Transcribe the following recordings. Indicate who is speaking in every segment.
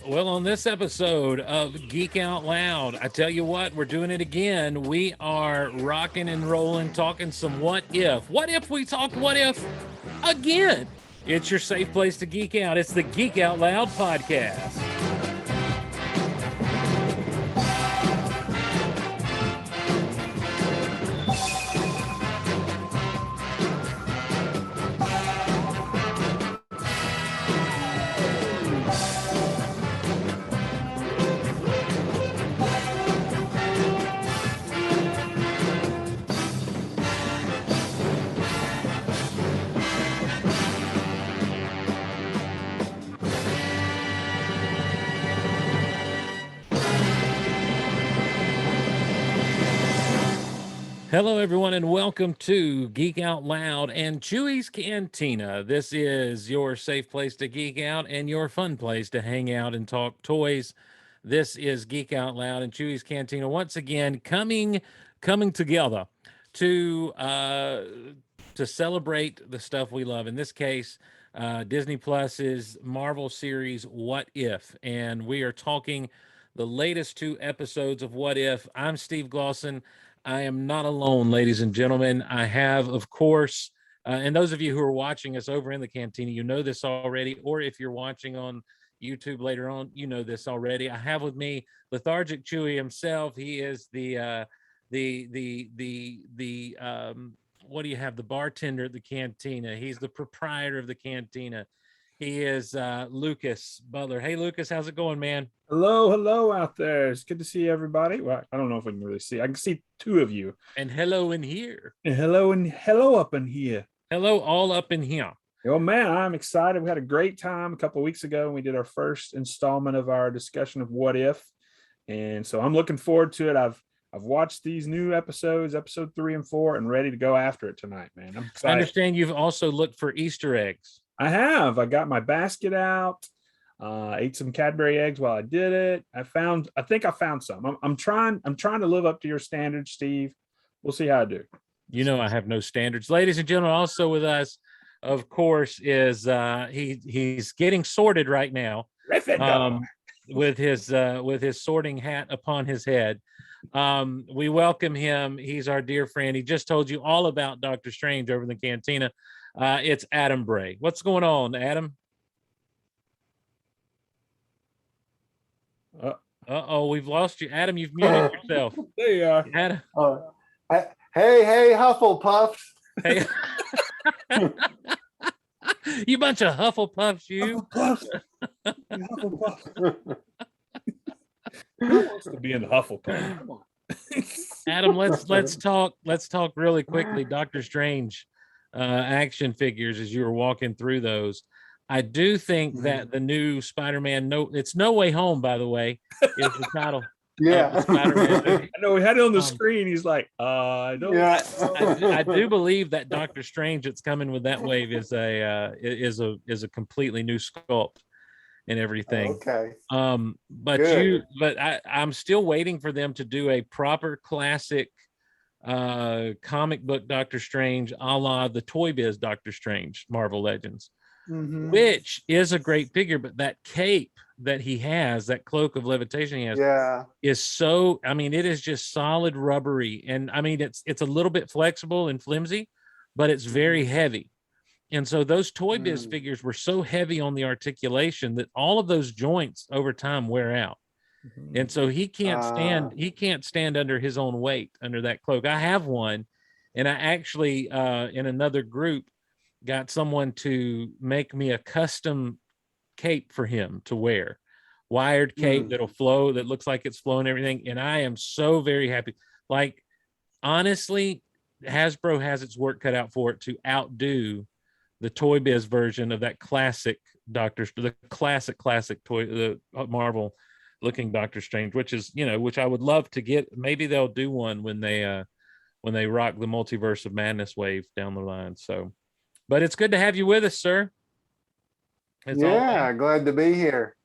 Speaker 1: Well, on this episode of Geek Out Loud, I tell you what, we're doing it again. We are rocking and rolling, talking some what if. What if we talked what if again? It's your safe place to geek out. It's the Geek Out Loud podcast. Hello, everyone, and welcome to Geek Out Loud and Chewie's Cantina. This is your safe place to geek out and your fun place to hang out and talk toys. This is Geek Out Loud and Chewie's Cantina once again coming together to celebrate the stuff we love. In this case, Disney Plus's Marvel series What If, and we are talking the latest two episodes of What If. I'm Steve Glosson. I am not alone, ladies and gentlemen. I have, of course, and those of you who are watching us over in the cantina, you know this already, or if you're watching on YouTube later on, you know this already. I have with me Lethargic Chewie himself. He is the what do you have? The bartender at the cantina. He's the proprietor of the cantina. He is Lucas Butler. Hey, Lucas, how's it going, man?
Speaker 2: Hello out there. It's good to see everybody. Well, I don't know if we can really see. I can see two of you.
Speaker 1: And hello in here.
Speaker 2: And hello up in here.
Speaker 1: Hello all up in here.
Speaker 2: Oh man, I'm excited. We had a great time a couple of weeks ago when we did our first installment of our discussion of What If. And so I'm looking forward to it. I've watched these new episodes, episode 3 and 4, and ready to go after it tonight, man. I'm excited.
Speaker 1: I understand you've also looked for Easter eggs.
Speaker 2: I have. I got my basket out. Ate some Cadbury eggs while I did it. I think I found some. I'm trying to live up to your standards, Steve. We'll see how I do.
Speaker 1: You know I have no standards. Ladies and gentlemen, also with us, of course, is he's getting sorted right now. With his sorting hat upon his head. We welcome him. He's our dear friend. He just told you all about Dr. Strange over in the cantina. It's Adam Bray. What's going on, Adam? Uh-oh, we've lost you. Adam, you've muted yourself.
Speaker 2: There you are.
Speaker 1: Adam.
Speaker 3: Hey, Hufflepuffs.
Speaker 1: Hey. You bunch of Hufflepuffs, you.
Speaker 2: Hufflepuff. Who wants to be in the Hufflepuff? Come on.
Speaker 1: Adam, let's talk really quickly. Doctor Strange action figures as you were walking through those. I do think that the new Spider-Man, it's No Way Home, by the way, is the title.
Speaker 3: Yeah.
Speaker 2: I know we had it on the screen. He's like, I know.
Speaker 3: Yeah.
Speaker 1: I do believe that Doctor Strange that's coming with that wave is a completely new sculpt and everything.
Speaker 3: Okay.
Speaker 1: But I'm still waiting for them to do a proper classic comic book Doctor Strange, a la the Toy Biz Doctor Strange, Marvel Legends. Mm-hmm. Which is a great figure, but that cape that he has, that cloak of levitation he has, is so, I mean, it is just solid rubbery. And I mean, it's a little bit flexible and flimsy, but it's very heavy. And so those Toy Biz figures were so heavy on the articulation that all of those joints over time wear out. Mm-hmm. And so he can't stand under his own weight under that cloak. I have one, and I actually in another group got someone to make me a custom cape for him to wear, wired cape that'll flow, that looks like it's flowing everything. And I am so very happy. Like, honestly, Hasbro has its work cut out for it to outdo the Toy Biz version of that classic classic toy, the Marvel looking Doctor Strange, which I would love to get. Maybe they'll do one when they rock the Multiverse of Madness wave down the line. So, but it's good to have you with us, sir.
Speaker 3: Glad to be here.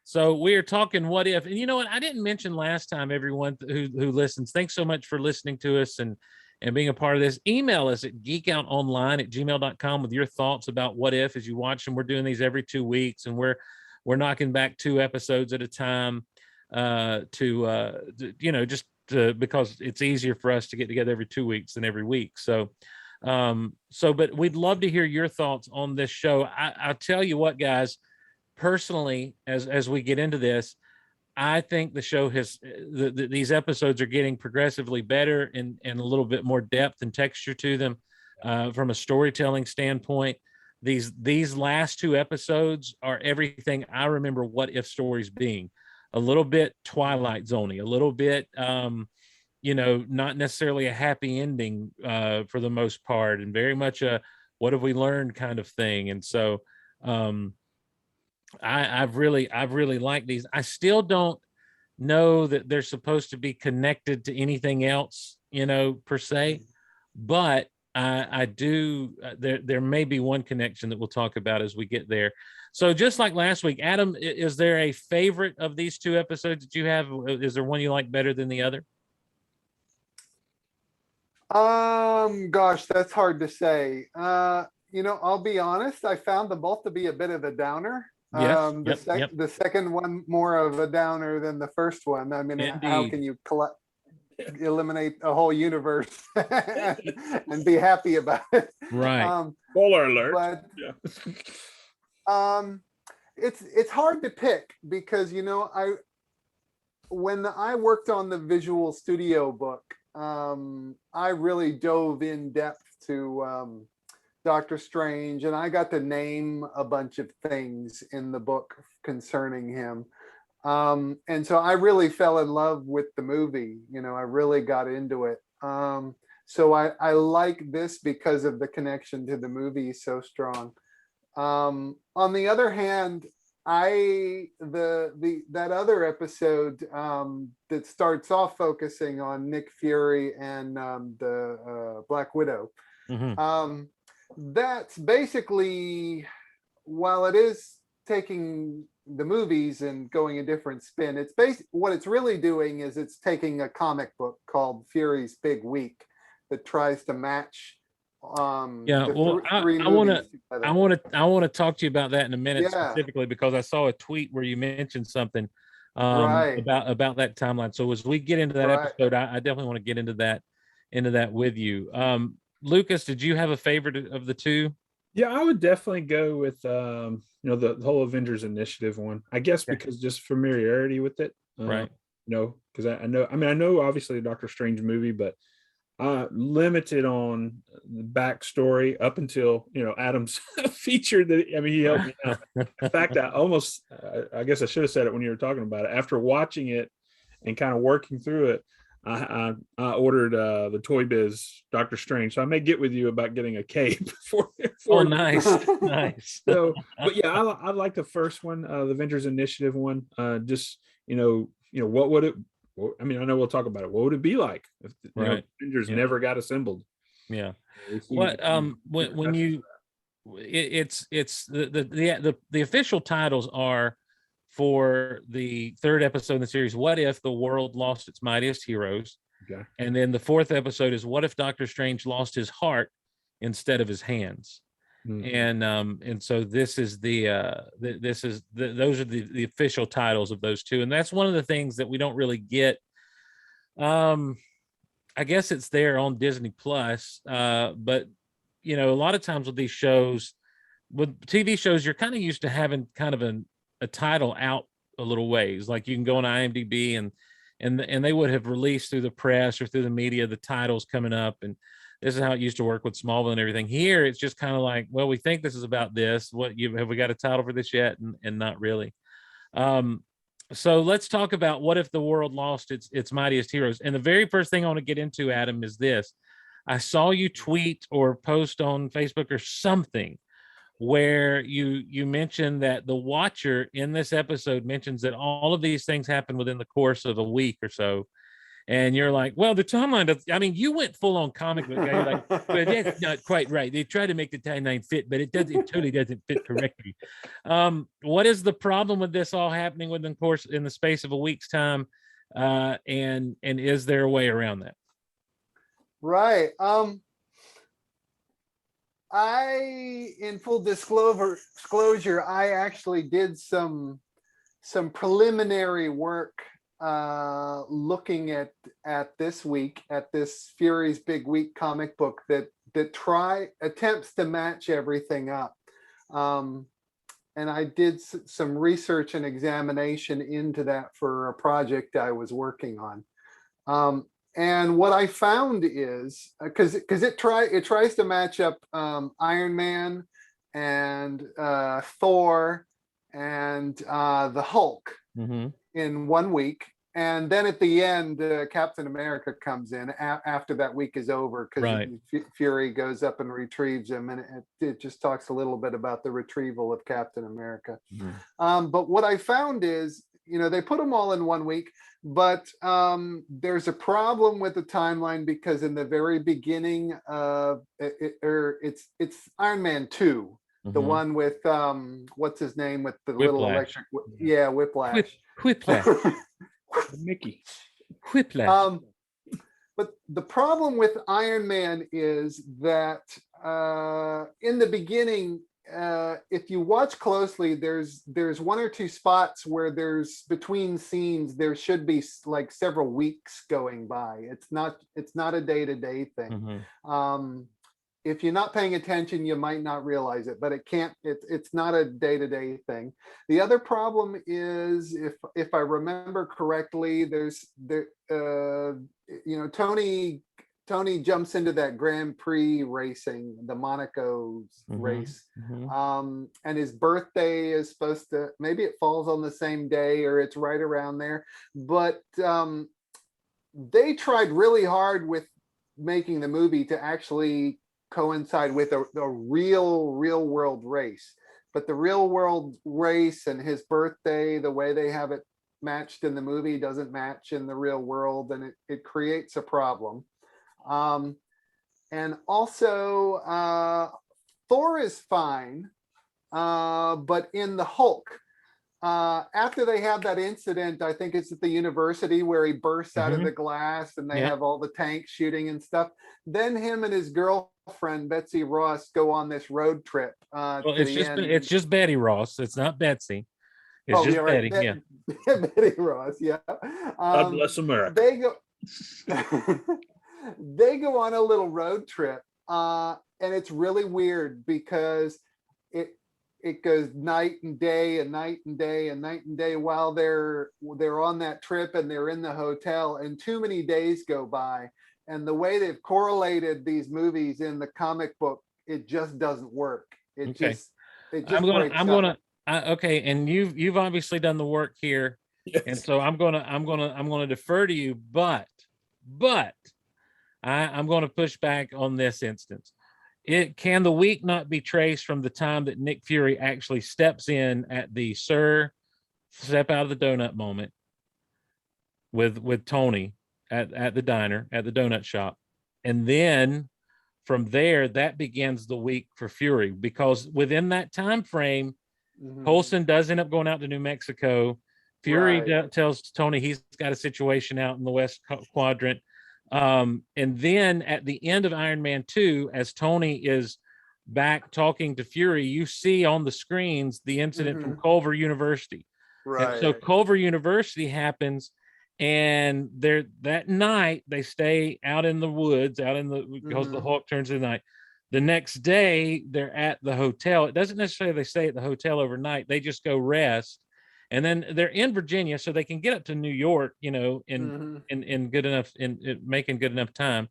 Speaker 1: So we are talking what if, and you know what? I didn't mention last time, everyone who listens, thanks so much for listening to us and and being a part of this. Email us at geekoutonline@gmail.com with your thoughts about What If as you watch them. We're doing these every 2 weeks, and we're knocking back 2 episodes at a time because it's easier for us to get together every 2 weeks than every week. So but we'd love to hear your thoughts on this show. I'll tell you what, guys, personally, as we get into this, I think the show has these episodes are getting progressively better and a little bit more depth and texture to them from a storytelling standpoint. These last 2 episodes are everything I remember What If stories being. A little bit Twilight Zone-y, a little bit not necessarily a happy ending for the most part, and very much a what have we learned kind of thing. And so I've really liked these. I still don't know that they're supposed to be connected to anything else, per se, but I do. There may be one connection that we'll talk about as we get there. So just like last week, Adam, is there a favorite of these 2 episodes that you have? Is there one you like better than the other?
Speaker 3: Gosh, that's hard to say. I'll be honest. I found them both to be a bit of a downer.
Speaker 1: Yes.
Speaker 3: The second one more of a downer than the first one. I mean,
Speaker 1: Indeed.
Speaker 3: How can you eliminate a whole universe and be happy about it?
Speaker 1: Right.
Speaker 2: Spoiler alert.
Speaker 3: But
Speaker 2: yeah.
Speaker 3: It's hard to pick because when I worked on the Visual Studio book, I really dove in depth to Doctor Strange, and I got to name a bunch of things in the book concerning him. And so I really fell in love with the movie. I really got into it. So I like this because of the connection to the movie so strong. On the other hand, that other episode that starts off focusing on Nick Fury and the Black Widow.
Speaker 1: Mm-hmm.
Speaker 3: That's basically, while it is taking the movies and going a different spin, what it's really doing is it's taking a comic book called Fury's Big Week that tries to match
Speaker 1: I want to talk to you about that in a minute, specifically because I saw a tweet where you mentioned something about that timeline. So as we get into that episode, I definitely want to get into that with you. Lucas, did you have a favorite of the 2?
Speaker 2: Yeah, I would definitely go with the whole Avengers Initiative one. I guess because just familiarity with it,
Speaker 1: right?
Speaker 2: Because I know obviously the Doctor Strange movie, but limited on the backstory up until Adam's featured. He helped me out. In fact, I guess I should have said it when you were talking about it. After watching it and kind of working through it, I ordered the Toy Biz Doctor Strange, so I may get with you about getting a cape for
Speaker 1: oh, nice. Nice.
Speaker 2: So, but yeah, I like the first one, the Avengers Initiative one. Just what would it? I know we'll talk about it. What would it be like if Avengers never got assembled?
Speaker 1: Yeah. What when you it's the official titles are for the 3rd episode in the series, What If the World Lost Its Mightiest Heroes?
Speaker 2: Okay.
Speaker 1: And then the 4th episode is What If Doctor Strange Lost His Heart instead of his hands? Mm-hmm. And so this is those are the official titles of those 2. And that's one of the things that we don't really get. I guess it's there on Disney Plus. But a lot of times with these shows, with TV shows, you're kind of used to having kind of a title out a little ways. Like you can go on IMDb and they would have released through the press or through the media the titles coming up, and this is how it used to work with Smallville and everything. Here it's just kind of like, well, we think this is about this. Have we got a title for this yet? And not really. So let's talk about What If the World Lost its mightiest heroes. And the very first thing I want to get into, Adam, is this. I saw you tweet or post on Facebook or something where you mentioned that the Watcher in this episode mentions that all of these things happen within the course of a week or so. And you're like, well, the timeline, you went full on comic book guy. You're like, well, that's not quite right. They try to make the timeline fit, but it totally doesn't fit correctly. What is the problem with this all happening in the space of a week's time? And is there a way around that?
Speaker 3: Right. In full disclosure, I actually did some preliminary work looking at this week, at this Fury's Big Week comic book that attempts to match everything up. And I did some research and examination into that for a project I was working on. And what I found is, because it tries to match up Iron Man and Thor and the Hulk in 1 week, and then at the end, Captain America comes in after that week is over, because Fury goes up and retrieves him, and it just talks a little bit about the retrieval of Captain America. But what I found is, they put them all in 1 week, but there's a problem with the timeline, because in the very beginning of it's Iron Man 2, the one with what's his name, with the
Speaker 1: Whiplash.
Speaker 3: little electric, Whiplash.
Speaker 1: Whiplash.
Speaker 2: Mickey.
Speaker 1: Whiplash.
Speaker 3: But the problem with Iron Man is that in the beginning, if you watch closely, there's 1 or 2 spots where there's between scenes, there should be like several weeks going by. It's not a day-to-day thing. If you're not paying attention, you might not realize it, but it's not a day-to-day thing. The other problem is, if I remember correctly, Tony jumps into that Grand Prix racing, the Monaco race. And his birthday is supposed to, maybe it falls on the same day, or it's right around there. But they tried really hard with making the movie to actually coincide with a real world race. But the real world race and his birthday, the way they have it matched in the movie, doesn't match in the real world, and it creates a problem. And also Thor is fine, but in the Hulk, after they have that incident, I think it's at the university where he bursts out of the glass and they have all the tanks shooting and stuff. Then him and his girlfriend Betsy Ross go on this road trip.
Speaker 1: It's just Betty Ross. It's not Betsy. It's just Betty.
Speaker 3: Betty Ross. Yeah.
Speaker 2: God bless America.
Speaker 3: They go on a little road trip, and it's really weird, because it goes night and day and night and day and night and day while they're on that trip, and they're in the hotel, and too many days go by. And the way they've correlated these movies in the comic book, it just doesn't work. Okay,
Speaker 1: and you've obviously done the work here, and so I'm gonna defer to you, but I'm going to push back on this instance. Can the week not be traced from the time that Nick Fury actually steps in at the step out of the donut moment with Tony at the diner, at the donut shop, and then from there that begins the week for Fury, because within that time frame, Coulson does end up going out to New Mexico. Fury tells Tony he's got a situation out in the West Quadrant. And then at the end of Iron Man 2, as Tony is back talking to Fury, you see on the screens the incident from Culver University. And so Culver University happens, and that night they stay out in the woods, because the Hulk turns in the night. The next day they're at the hotel. It doesn't necessarily they stay at the hotel overnight. They just go rest. And then they're in Virginia, so they can get up to New York, in good enough, in making good enough time.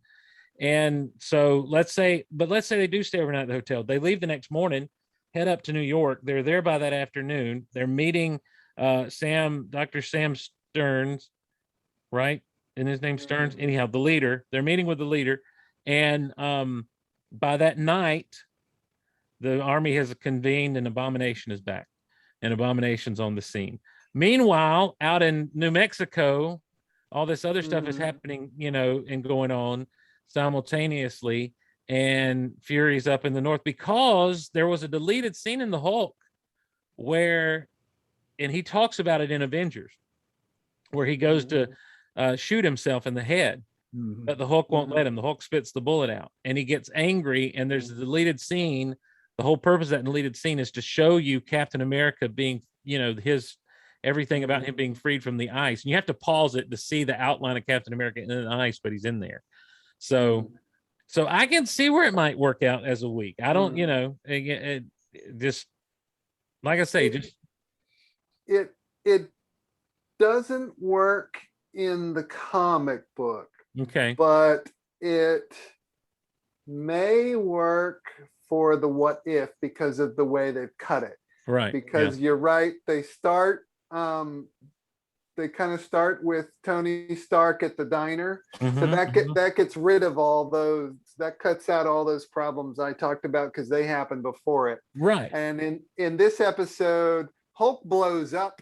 Speaker 1: And so let's say they do stay overnight at the hotel. They leave the next morning, head up to New York. They're there by that afternoon. They're meeting Dr. Sam Stearns, right? And his name's Stearns. Anyhow, the leader. They're meeting with the leader, and by that night, the army has convened, and Abomination is back. And Abomination's on the scene. Meanwhile, out in New Mexico, all this other stuff is happening, and going on simultaneously. And Fury's up in the north, because there was a deleted scene in the Hulk and he talks about it in Avengers, where he goes to shoot himself in the head. but the Hulk won't let him. The Hulk spits the bullet out, and he gets angry. And there's a deleted scene. The whole purpose of that deleted scene is to show you Captain America being, his everything about him being freed from the ice. And you have to pause it to see the outline of Captain America in the ice, but he's in there. So I can see where it might work out as a week. I don't, just like I say, just
Speaker 3: it doesn't work in the comic book.
Speaker 1: Okay.
Speaker 3: But it may work for the what if because of the way they've cut it.
Speaker 1: Right.
Speaker 3: Because you're right. They kind of start with Tony Stark at the diner. So that gets rid of all those, that cuts out all those problems I talked about because they happened before it.
Speaker 1: Right.
Speaker 3: And in this episode, Hulk blows up.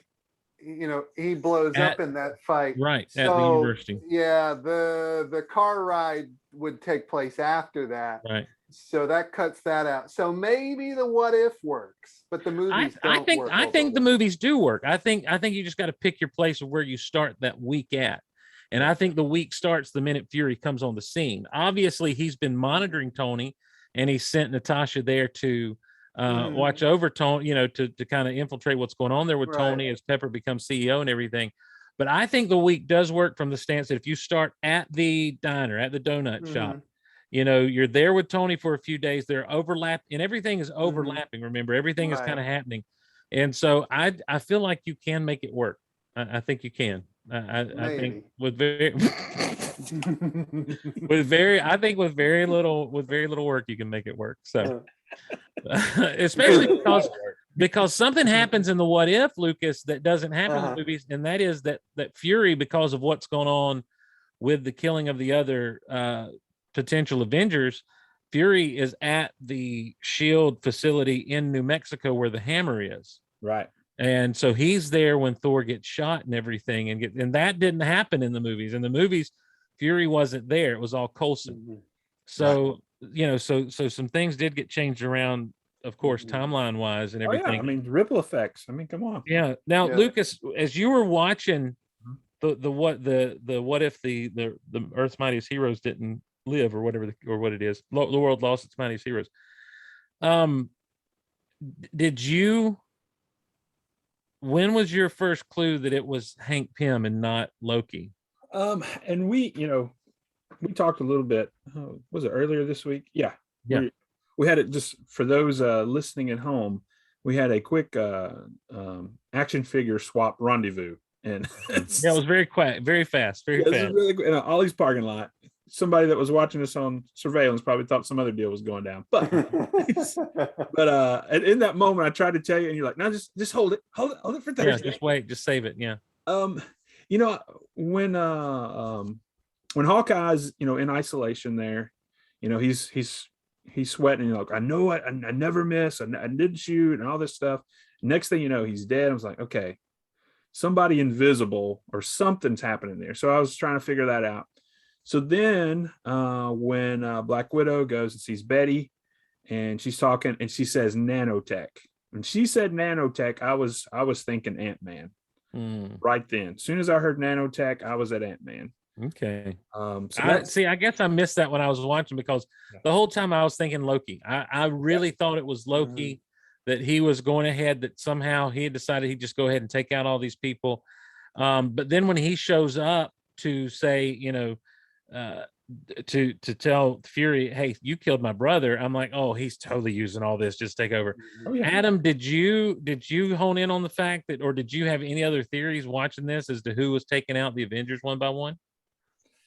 Speaker 3: He blows up in that fight.
Speaker 1: Right.
Speaker 3: So,
Speaker 1: at the university.
Speaker 3: Yeah, the car ride would take place after that.
Speaker 1: Right.
Speaker 3: So that cuts that out. So maybe the what if works, but the movies don't work.
Speaker 1: I think the movies do work. I think you just got to pick your place of where you start that week at. And I think the week starts the minute Fury comes on the scene. Obviously, he's been monitoring Tony, and he sent Natasha there to watch over Tony, to kind of infiltrate what's going on there with Tony as Pepper becomes CEO and everything. But I think the week does work from the stance that if you start at the diner, at the donut shop, you're there with Tony for a few days. They're overlapping, and everything is overlapping. Remember, everything is kind of happening. And so I feel like you can make it work. I think you can. I think with very with very little work you can make it work. So especially because something happens in the what if, Lucas, that doesn't happen in the movies, and that is that Fury, because of what's going on with the killing of the other potential Avengers, Fury is at the Shield facility in New Mexico where the hammer is.
Speaker 2: Right.
Speaker 1: And so he's there when Thor gets shot and everything, and that didn't happen in the movies. In the movies, Fury wasn't there; it was all Coulson. So so some things did get changed around, of course, timeline wise and everything.
Speaker 2: I mean, ripple effects. I mean, come on.
Speaker 1: Yeah. Now, Lucas, as you were watching the what if the Earth's Mightiest Heroes didn't live, or whatever, or what it is, the world lost its mightiest heroes. When was your first clue that it was Hank Pym and not Loki?
Speaker 2: And we talked a little bit. Was it earlier this week? Yeah. We had it, just for those listening at home. We had a quick action figure swap rendezvous, and
Speaker 1: it was very quick, very fast, very fast.
Speaker 2: This is really in Ollie's parking lot. Somebody that was watching us on surveillance probably thought some other deal was going down, but in that moment I tried to tell you, and you're like, no, just hold it for Thursday.
Speaker 1: Yeah, just wait, just save it. Yeah.
Speaker 2: When Hawkeye's in isolation there, he's sweating, and I know I never miss, I didn't shoot, and all this stuff. Next thing you know, he's dead. I was like, okay, somebody invisible or something's happening there. So I was trying to figure that out. So then when Black Widow goes and sees Betty, and she's talking, and she says nanotech. When she said nanotech, I was thinking Ant-Man right then. As soon as I heard nanotech, I was at Ant-Man.
Speaker 1: Okay. I guess I missed that when I was watching, because the whole time I was thinking Loki. I really thought it was Loki, that he was going ahead, that somehow he had decided he'd just go ahead and take out all these people. But then when he shows up to say, to tell Fury, hey, you killed my brother, I'm like, oh, he's totally using all this just take over. Adam, did you hone in on the fact that, or did you have any other theories watching this as to who was taking out the Avengers one by one?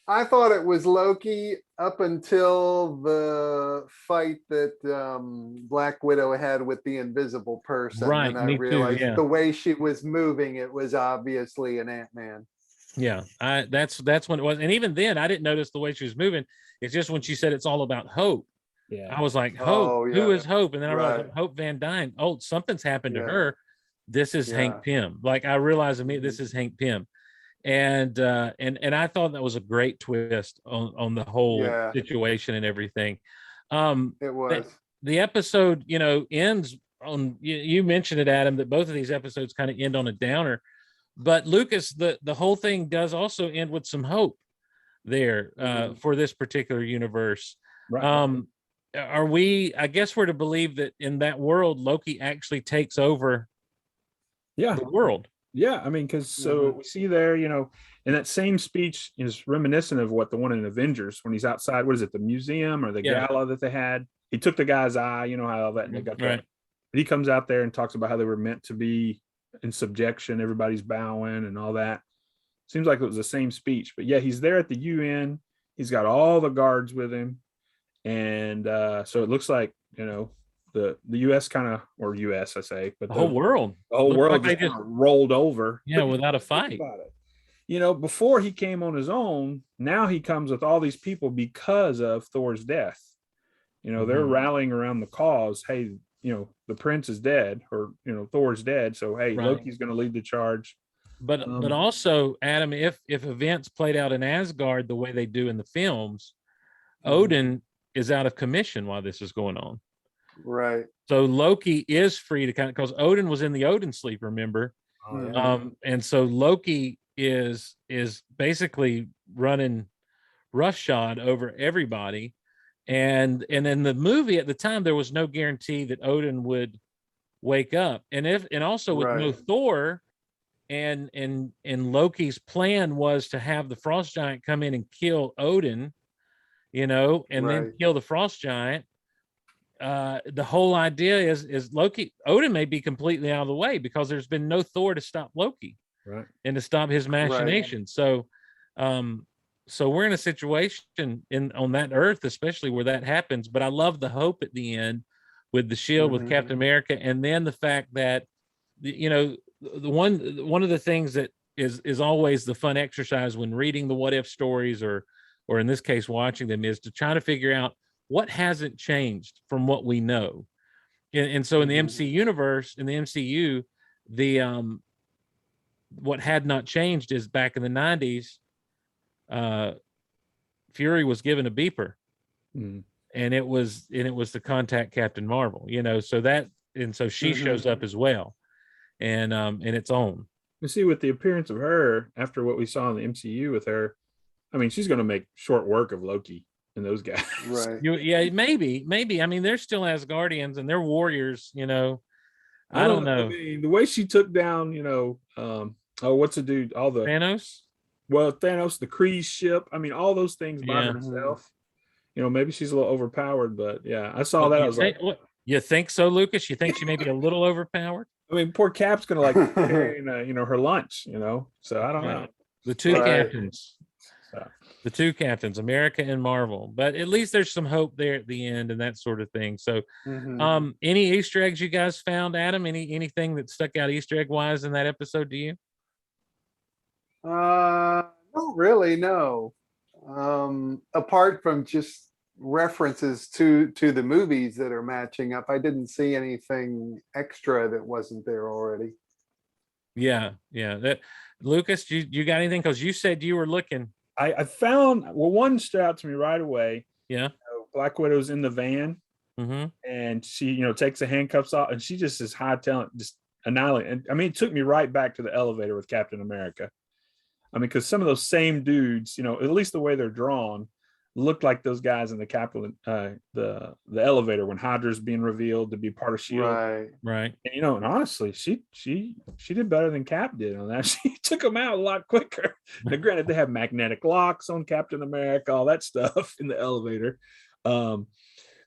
Speaker 3: I thought it was Loki up until the fight that Black Widow had with the invisible person.
Speaker 1: Right,
Speaker 3: and I realized the way she was moving, it was obviously an Ant-Man.
Speaker 1: Yeah, that's when it was. And even then, I didn't notice the way she was moving. It's just when she said it's all about Hope.
Speaker 2: Yeah,
Speaker 1: I was like, Hope, who is Hope? And then I realized Hope Van Dyne. Oh, something's happened to her. This is Hank Pym. Like, I realized immediately, this is Hank Pym. And I thought that was a great twist on the whole situation and everything.
Speaker 3: It was.
Speaker 1: The episode, ends on, you mentioned it, Adam, that both of these episodes kind of end on a downer. But Lucas, the whole thing does also end with some hope. there for this particular universe.
Speaker 2: Right.
Speaker 1: Are we, I guess we're to believe that in that world, Loki actually takes over
Speaker 2: Yeah.
Speaker 1: the world.
Speaker 2: Yeah. I mean, because so we see there, you know, and that same speech is reminiscent of what the one in Avengers when he's outside. What is it, the museum or the gala that they had? He took the guy's eye, you know, how all that, and they got
Speaker 1: right.
Speaker 2: But he comes out there and talks about how they were meant to be in subjection, everybody's bowing and all that. Seems like it was the same speech, but yeah, he's there at the UN. He's got all the guards with him. And so it looks like, you know, the US kind of, or US I say, but
Speaker 1: the whole world
Speaker 2: like just kind of rolled over.
Speaker 1: Without a fight.
Speaker 2: About it. You know, before he came on his own, now he comes with all these people because of Thor's death. You know, they're rallying around the cause. Hey, you know, the prince is dead, or, you know, Thor's dead. So, hey, Loki's going to lead the charge.
Speaker 1: But also, Adam, if events played out in Asgard the way they do in the films, Odin is out of commission while this is going on.
Speaker 3: Right.
Speaker 1: So Loki is free to kind of, because Odin was in the Odin sleep, remember? And so Loki is basically running roughshod over everybody. And in the movie at the time, there was no guarantee that Odin would wake up. And also with no Thor, and Loki's plan was to have the frost giant come in and kill Odin, you know, and then kill the frost giant. The whole idea is Odin may be completely out of the way because there's been no Thor to stop Loki, and to stop his machinations. So we're in a situation on that Earth, especially where that happens. But I love the hope at the end with the shield with Captain America, and then the fact that, you know, the one of the things that is always the fun exercise when reading the what if stories, or in this case watching them, is to try to figure out what hasn't changed from what we know. And so in the MC universe, in the MCU, the what had not changed is back in the 90s, Fury was given a beeper, and it was to contact Captain Marvel, you know, so she shows up as well. And it's on.
Speaker 2: You see, with the appearance of her after what we saw in the MCU with her, I mean, she's going to make short work of Loki and those guys.
Speaker 3: Right.
Speaker 1: Maybe. I mean, they're still Asgardians and they're warriors, you know. I don't know.
Speaker 2: I mean, the way she took down, you know, what's the dude? All the
Speaker 1: Thanos,
Speaker 2: the Kree ship. I mean, all those things by herself. You know, maybe she's a little overpowered, but yeah, I saw that. I was like,
Speaker 1: you think so, Lucas? You think she may be a little overpowered?
Speaker 2: I mean, poor Cap's gonna like carrying, you know, her lunch, you know. So I don't know.
Speaker 1: The two captains, America and Marvel. But at least there's some hope there at the end and that sort of thing. So, any Easter eggs you guys found, Adam? Anything that stuck out Easter egg wise in that episode to you?
Speaker 3: Not really, no. Apart from just references to the movies that are matching up, I didn't see anything extra that wasn't there already.
Speaker 1: Yeah. That Lucas, you got anything? Because you said you were looking.
Speaker 2: I found, well, one stood out to me right away.
Speaker 1: Yeah.
Speaker 2: You know, Black Widow's in the van, and she, you know, takes the handcuffs off, and she just is high talent, just annihilate. And I mean, it took me right back to the elevator with Captain America. I mean, because some of those same dudes, you know, at least the way they're drawn, looked like those guys in the Capitol, the elevator when Hydra's being revealed to be part of S.H.I.E.L.D.
Speaker 1: Right.
Speaker 2: And, you know, and honestly, she did better than Cap did on that. She took them out a lot quicker. Now, granted, they have magnetic locks on Captain America, all that stuff in the elevator. So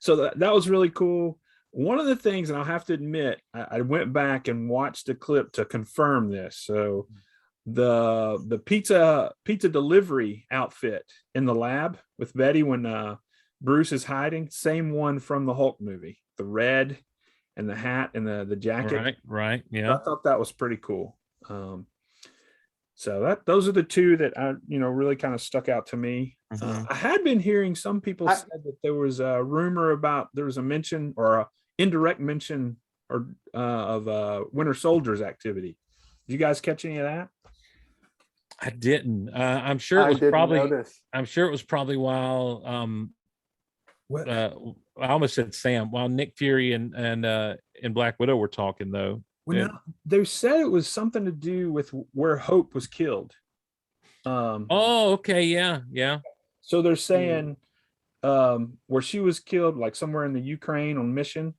Speaker 2: that was really cool. One of the things, and I'll have to admit, I went back and watched the clip to confirm this. So the pizza delivery outfit in the lab with Betty when Bruce is hiding, same one from the Hulk movie, the red and the hat and the jacket.
Speaker 1: Right. Yeah.
Speaker 2: I thought that was pretty cool. So those are the two that I, you know, really kind of stuck out to me. I had been hearing some people said that there was a rumor about, there was a mention or a indirect mention of Winter Soldier's activity. Did you guys catch any of that?
Speaker 1: I didn't. I'm sure it was probably while I almost said Sam, while Nick Fury and Black Widow were talking though.
Speaker 2: Well, no, they said it was something to do with where Hope was killed.
Speaker 1: Oh, okay, yeah, yeah.
Speaker 2: So they're saying where she was killed, like somewhere in the Ukraine on mission,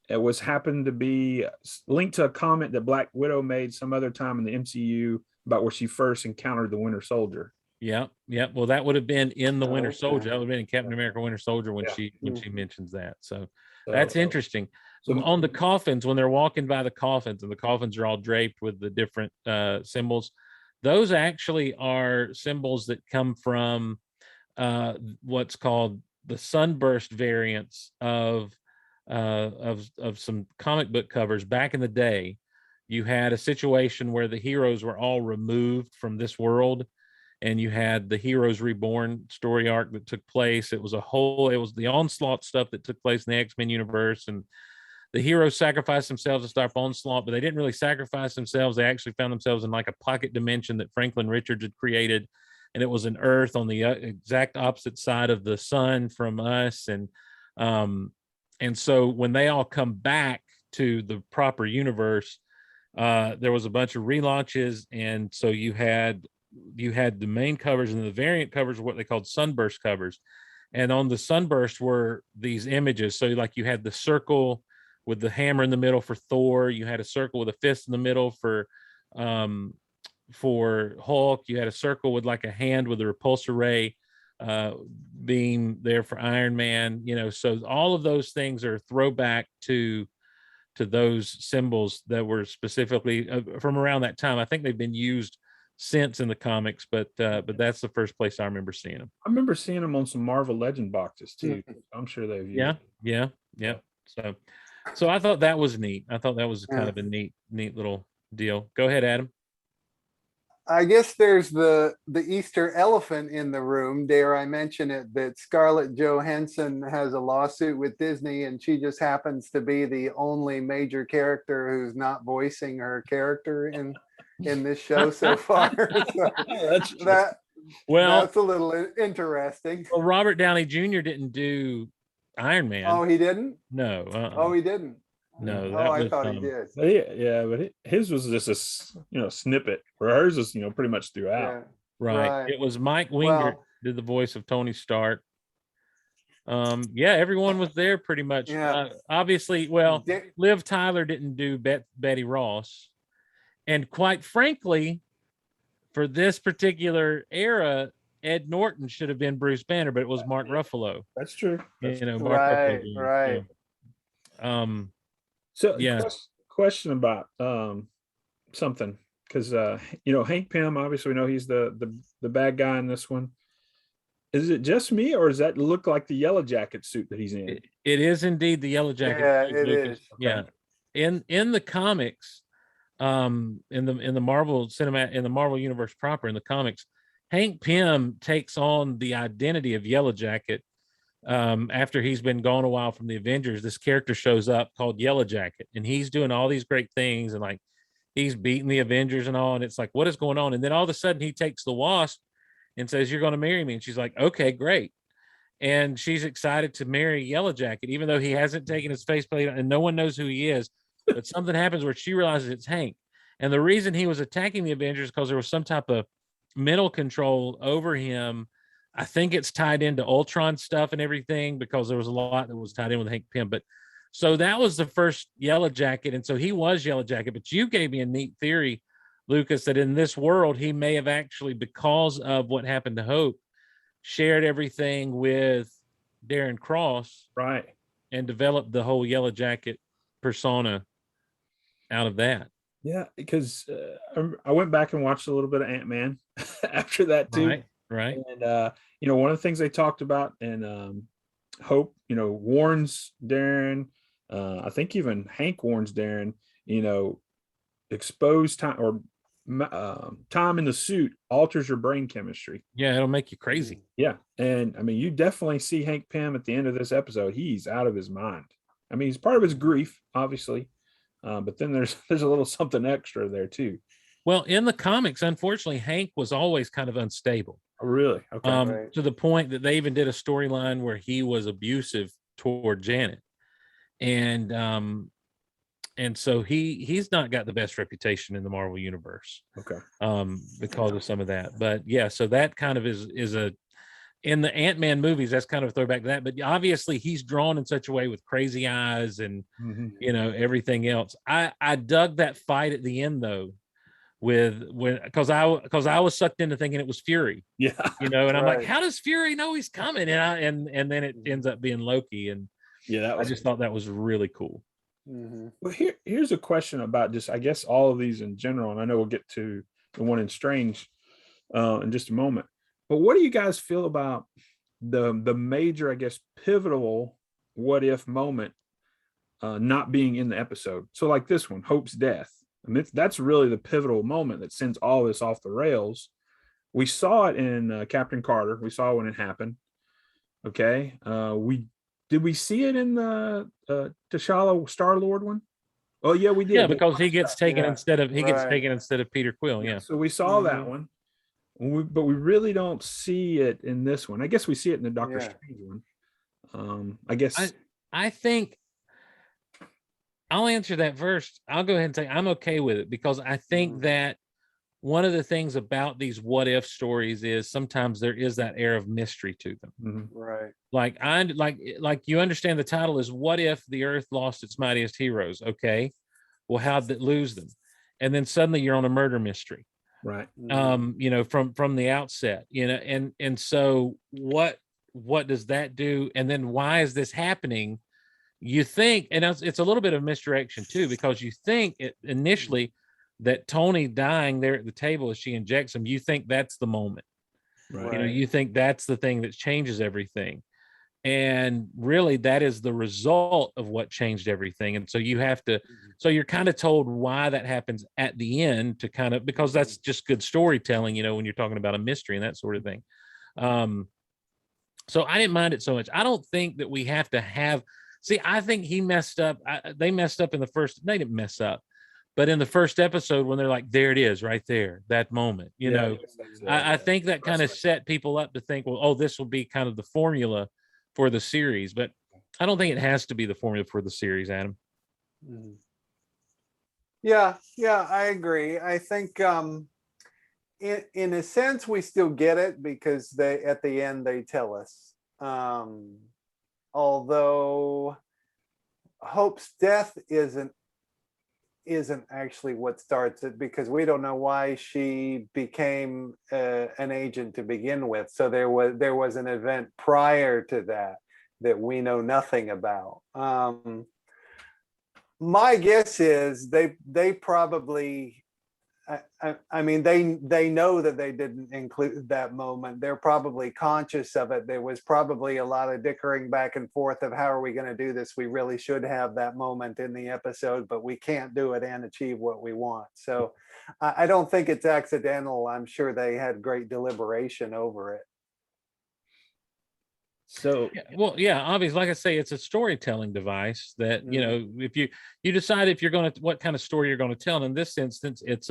Speaker 2: it was happened to be linked to a comment that Black Widow made some other time in the MCU about where she first encountered the Winter Soldier.
Speaker 1: Yeah, yeah. Well, that would have been in the Winter
Speaker 3: Okay.
Speaker 1: Soldier. That would have been in Captain America Winter Soldier when
Speaker 2: Yeah.
Speaker 1: she mentions that. So
Speaker 2: So,
Speaker 1: that's interesting.
Speaker 2: so
Speaker 1: On the coffins, when they're walking by the coffins and the coffins are all draped with the different symbols, those actually are symbols that come from what's called the sunburst variants of some comic book covers back in the day. You had a situation where the heroes were all removed from this world, and you had the Heroes Reborn story arc that took place. It was the Onslaught stuff that took place in the X-Men universe, and the heroes sacrificed themselves to stop Onslaught, but they didn't really sacrifice themselves. They actually found themselves in like a pocket dimension that Franklin Richards had created, and it was an Earth on the exact opposite side of the sun from us, and so when they all come back to the proper universe, there was a bunch of relaunches, and so you had the main covers, and the variant covers were what they called sunburst covers. And on the sunburst were these images. So like you had the circle with the hammer in the middle for Thor, you had a circle with a fist in the middle for Hulk, you had a circle with like a hand with a repulsor ray beam there for Iron Man, so all of those things are throwback to those symbols that were specifically from around that time. I think they've been used since in the comics, but that's the first place I remember seeing them.
Speaker 2: I remember seeing them on some Marvel Legend boxes too. I'm sure they've used.
Speaker 1: Yeah. So I thought that was neat. I thought that was kind of a neat little deal. Go ahead, Adam.
Speaker 3: I guess there's the Easter elephant in the room. Dare I mention it? That Scarlett Johansson has a lawsuit with Disney, and she just happens to be the only major character who's not voicing her character in this show so far. So that's a little interesting.
Speaker 1: Well, Robert Downey Jr. didn't do Iron Man.
Speaker 3: Oh, he didn't?
Speaker 1: No.
Speaker 3: Oh, he didn't.
Speaker 1: No.
Speaker 3: I thought he did.
Speaker 2: But his was just a snippet, where hers is pretty much throughout.
Speaker 3: Yeah.
Speaker 1: Right. It was Mike Winger did the voice of Tony Stark. Everyone was there pretty much.
Speaker 3: Yeah.
Speaker 1: Obviously, Liv Tyler didn't do Betty Ross, and quite frankly, for this particular era, Ed Norton should have been Bruce Banner, but it was Mark Ruffalo.
Speaker 2: That's true.
Speaker 1: Mark
Speaker 3: Ruffalo. Right.
Speaker 2: So question about something, because Hank Pym, obviously we know he's the bad guy in this one. Is it just me, or does that look like the Yellow Jacket suit that he's in?
Speaker 1: It is indeed the Yellow Jacket.
Speaker 3: Yeah, it is.
Speaker 1: Yeah. In the comics, in the Marvel in the Marvel universe proper, in the comics, Hank Pym takes on the identity of Yellow Jacket. After he's been gone a while from the Avengers, this character shows up called Yellow Jacket, and he's doing all these great things, and like he's beating the Avengers and all, and it's like, what is going on? And then all of a sudden he takes the Wasp and says, "You're going to marry me," and she's like, "Okay, great." And she's excited to marry Yellow Jacket, even though he hasn't taken his faceplate and no one knows who he is. But something happens where she realizes it's Hank, and the reason he was attacking the Avengers is because there was some type of mental control over him. I think it's tied into Ultron stuff and everything, because there was a lot that was tied in with Hank Pym. But so that was the first Yellow Jacket. And so he was Yellow Jacket. But you gave me a neat theory, Lucas, that in this world, he may have actually, because of what happened to Hope, shared everything with Darren Cross.
Speaker 2: Right.
Speaker 1: And developed the whole Yellow Jacket persona out of that.
Speaker 2: Yeah, because I went back and watched a little bit of Ant-Man after that too.
Speaker 1: Right.
Speaker 2: And one of the things they talked about, and Hope, warns Darren. I think even Hank warns Darren. Exposed time or time in the suit alters your brain chemistry.
Speaker 1: Yeah, it'll make you crazy.
Speaker 2: Yeah, and I mean, you definitely see Hank Pym at the end of this episode. He's out of his mind. I mean, he's part of his grief, obviously, but then there's a little something extra there too.
Speaker 1: Well, in the comics, unfortunately, Hank was always kind of unstable.
Speaker 2: Oh, really? Okay.
Speaker 3: Right.
Speaker 1: To the point that they even did a storyline where he was abusive toward Janet, and and so he's not got the best reputation in the Marvel universe.
Speaker 2: Okay.
Speaker 1: Because of some of that. But yeah, so that kind of is a, in the Ant-Man movies, that's kind of a throwback to that. But obviously he's drawn in such a way with crazy eyes and everything else. I dug that fight at the end though, because I was sucked into thinking it was Fury.
Speaker 2: Yeah.
Speaker 1: And I'm like, how does Fury know he's coming? And then it ends up being Loki. And
Speaker 2: yeah,
Speaker 1: I just thought that was really cool.
Speaker 2: Well, here's a question about just, I guess, all of these in general, and I know we'll get to the one in Strange in just a moment. But what do you guys feel about the major, I guess, pivotal what if moment not being in the episode? So like this one, Hope's death. I mean, that's really the pivotal moment that sends all this off the rails. We saw it in Captain Carter. We saw when it happened. Okay. Did we see it in the T'Challa Star-Lord one? Oh yeah, we did.
Speaker 1: Yeah, because he gets taken instead of Peter Quill. Yeah.
Speaker 2: So we saw that one. But we really don't see it in this one. I guess we see it in the Doctor Strange one. I guess
Speaker 1: I think I'll answer that first. I'll go ahead and say I'm okay with it because I think that one of the things about these what if stories is sometimes there is that air of mystery to them.
Speaker 3: Right.
Speaker 1: Like you understand the title is What If the Earth Lost Its Mightiest Heroes? Okay. Well, how'd it lose them? And then suddenly you're on a murder mystery.
Speaker 2: Right.
Speaker 1: From the outset, and so what does that do? And then why is this happening? You think, and it's a little bit of misdirection too, because you think initially that Tony dying there at the table as she injects him, you think that's the moment.
Speaker 2: Right.
Speaker 1: You think that's the thing that changes everything. And really that is the result of what changed everything. And so you're kind of told why that happens at the end to kind of, because that's just good storytelling, when you're talking about a mystery and that sort of thing. So I didn't mind it so much. I don't think that we have to I think he messed up. They messed up in the first, they didn't mess up, but in the first episode when they're like, there it is right there, that moment, I think that kind of set people up to think, well, this will be kind of the formula for the series, but I don't think it has to be the formula for the series, Adam.
Speaker 3: Yeah, I agree. I think in a sense we still get it because they at the end they tell us. Although Hope's death isn't actually what starts it, because we don't know why she became an agent to begin with. So there was an event prior to that we know nothing about. My guess is they probably, I mean, they know that they didn't include that moment. They're probably conscious of it. There was probably a lot of dickering back and forth of how are we going to do this? We really should have that moment in the episode, but we can't do it and achieve what we want. So I don't think it's accidental. I'm sure they had great deliberation over it.
Speaker 2: So
Speaker 1: obviously, like I say, it's a storytelling device that if you decide if you're going to what kind of story you're going to tell. And in this instance, it's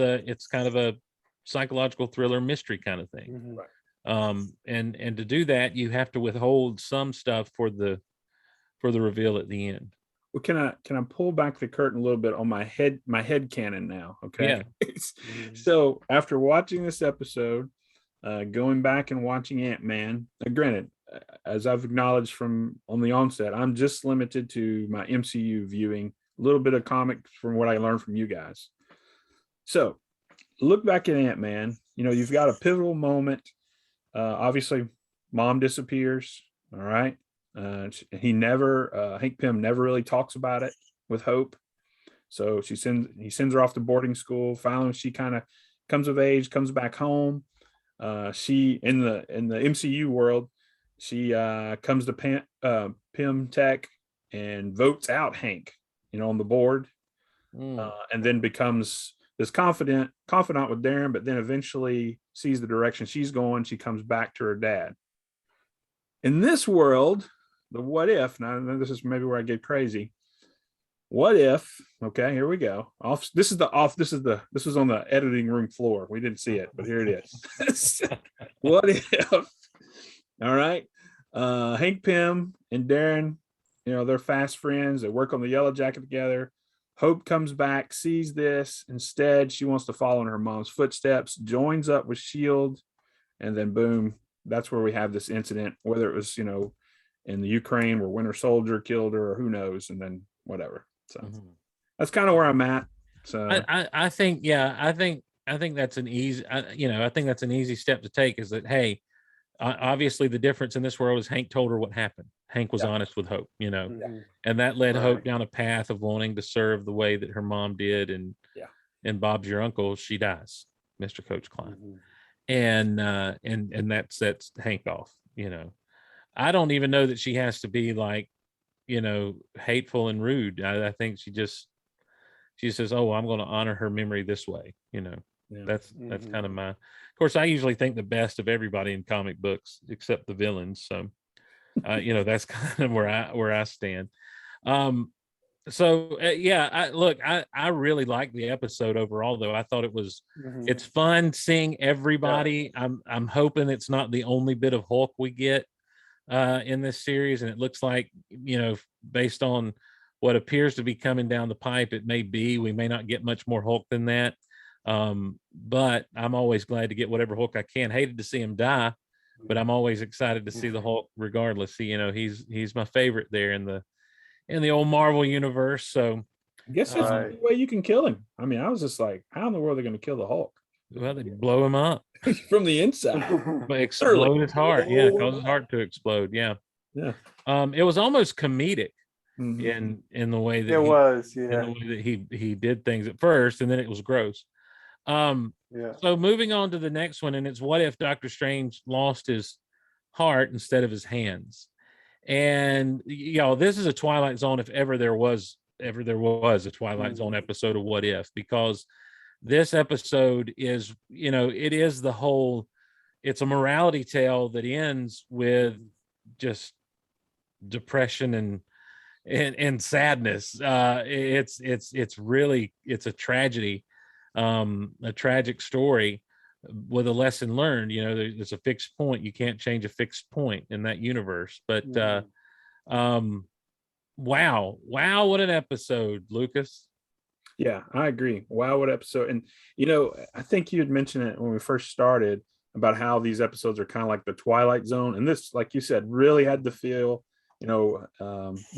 Speaker 1: kind of a psychological thriller mystery kind of thing. And to do that, you have to withhold some stuff for the reveal at the end.
Speaker 2: Well, can I pull back the curtain a little bit on my head canon now? Okay. Yeah. So after watching this episode, going back and watching Ant-Man, granted, as I've acknowledged from on the onset, I'm just limited to my MCU viewing, a little bit of comics from what I learned from you guys. So look back at Ant-Man, you've got a pivotal moment. Obviously mom disappears. All right. Hank Pym never really talks about it with Hope. So he sends her off to boarding school. Finally, she kind of comes of age, comes back home. She in the MCU world, she comes to Pym Tech and votes out Hank, on the board, and then becomes this confidant with Darren, but then eventually sees the direction she's going. She comes back to her dad. In this world, the what if, now this is maybe where I get crazy. What if, okay, here we go. This was on the editing room floor. We didn't see it, but here it is. What if, all right, Hank Pym and Darren, they're fast friends. They work on the Yellow Jacket together. Hope comes back, sees this. Instead, she wants to follow in her mom's footsteps, joins up with Shield, and then boom, that's where we have this incident, whether it was, in the Ukraine where Winter Soldier killed her or who knows, and then whatever. So that's kind of where I'm at. So
Speaker 1: I think, I think that's an easy, I think that's an easy step to take, is that, hey, obviously the difference in this world is Hank told her what happened. Hank was honest with Hope, and that led Hope down a path of wanting to serve the way that her mom did. And Bob's your uncle, she dies, Mr. Coach Klein. And that sets Hank off. I don't even know that she has to be like, hateful and rude. I think she says, oh, I'm going to honor her memory this way. That's kind of of course, I usually think the best of everybody in comic books except the villains. So, that's kind of where I stand. I really like the episode overall, though. I thought it's fun seeing everybody. I'm hoping it's not the only bit of Hulk we get in this series, and it looks like, based on what appears to be coming down the pipe, we may not get much more Hulk than that. But I'm always glad to get whatever Hulk I can. Hated to see him die, but I'm always excited to see the Hulk regardless. He's my favorite there in the old Marvel universe. So
Speaker 2: I guess that's the only way you can kill him. I mean, I was just like, how in the world are they going to kill the Hulk?
Speaker 1: Well, they blow him up
Speaker 2: from the inside.
Speaker 1: Explode his heart. Cause his heart to explode. It was almost comedic in the way that he did things at first, and then it was gross. So moving on to the next one, and it's what if Doctor Strange lost his heart instead of his hands? And this is a Twilight Zone, if ever there was a Twilight Zone episode of What If, because this episode is, it's a morality tale that ends with just depression and sadness. It's really a tragedy, a tragic story with a lesson learned. There's a fixed point. You can't change a fixed point in that universe. But wow, what an episode, Lucas.
Speaker 2: Yeah, I agree. Wow, what episode. And I think you had mentioned it when we first started about how these episodes are kind of like the Twilight Zone, and this, like you said, really had the feel. Was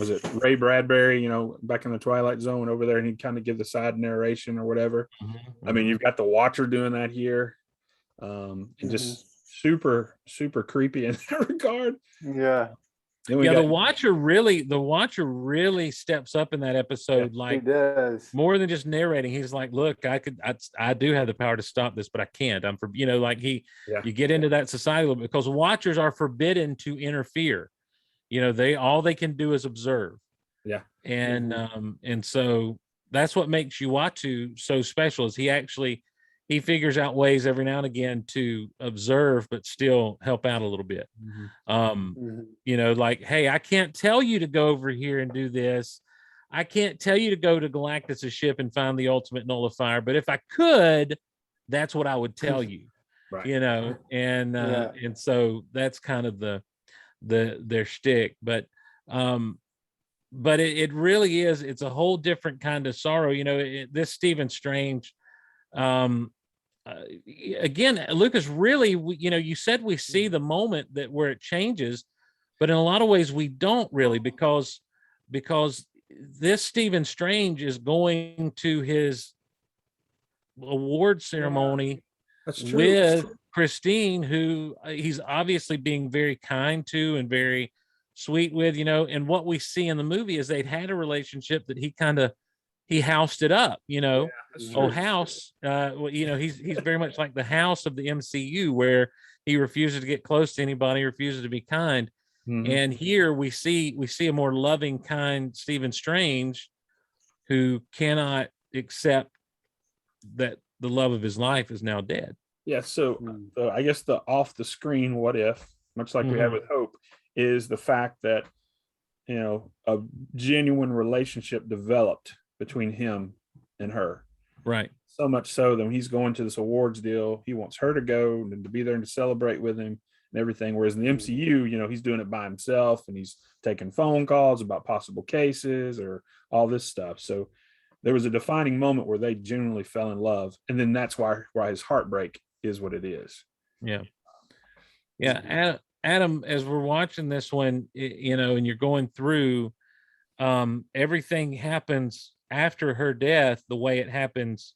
Speaker 2: it Ray Bradbury, back in the Twilight Zone over there, and he'd kind of give the side narration or whatever. I mean, you've got the Watcher doing that here. And just super, super creepy in that regard. The Watcher really steps up in that episode. Like, he does more than just narrating. He's like, look, I do have the power to stop this, but I can't. You get into that society a little bit, because Watchers are forbidden to interfere. All they can do is observe. And so that's what makes Uatu so special, is he figures out ways every now and again to observe but still help out a little bit. Like, hey, I can't tell you to go over here and do this. I can't tell you to go to Galactus's ship and find the ultimate nullifier, but if I could, that's what I would tell you. And so that's kind of their shtick, but it really is, it's a whole different kind of sorrow. This Stephen Strange, again, Lucas, really, you said we see the moment where it changes, but in a lot of ways we don't really, because this Stephen Strange is going to his award ceremony with Christine, who he's obviously being very kind to and very sweet with, and what we see in the movie is they'd had a relationship that he housed it up, House, he's very much like the House of the MCU, where he refuses to get close to anybody, refuses to be kind. And here we see a more loving, kind Stephen Strange, who cannot accept that the love of his life is now dead. So I guess the off the screen what if, much like we had with Hope, is the fact that a genuine relationship developed between him and her.
Speaker 1: Right.
Speaker 2: So much so that when he's going to this awards deal, he wants her to go and to be there and to celebrate with him and everything. Whereas in the MCU, he's doing it by himself, and he's taking phone calls about possible cases or all this stuff. So there was a defining moment where they genuinely fell in love, and then that's why his heartbreak is what it is.
Speaker 1: Yeah. Adam, as we're watching this one, you know, and you're going through, everything happens after her death the way it happens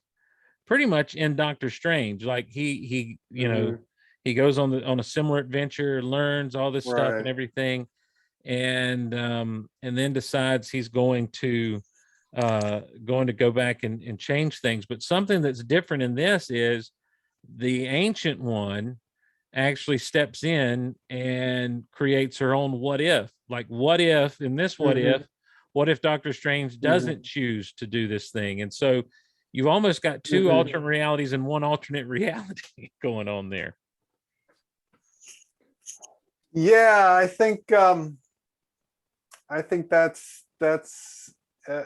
Speaker 1: pretty much in Doctor Strange. Like he you know, he goes on a similar adventure, learns all this stuff and everything, and then decides he's going to go back and change things. But something that's different in this is the Ancient One actually steps in and creates her own what if. Like, what if in this what if Doctor Strange doesn't choose to do this thing? And so you've almost got two alternate realities and one alternate reality going on there.
Speaker 3: Yeah, I think that's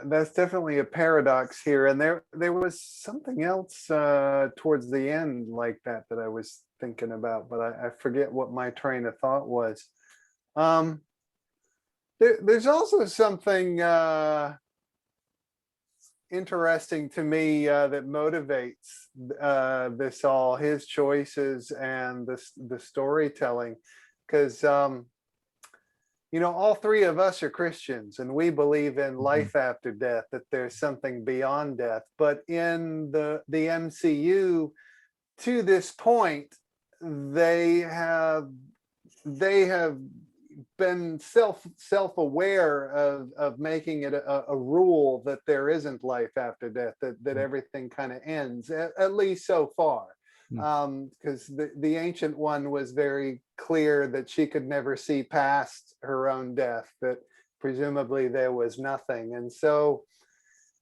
Speaker 3: definitely a paradox here. And there was something else towards the end like that I was thinking about, but I forget what my train of thought was. There's also something interesting to me that motivates this all, his choices and the storytelling, because you know, all three of us are Christians and we believe in life after death, that there's something beyond death. But in the MCU, to this point, they have been self-aware of making it a rule that there isn't life after death, that everything kind of ends, at least so far. Because the Ancient One was very clear that she could never see past her own death, that presumably there was nothing. And so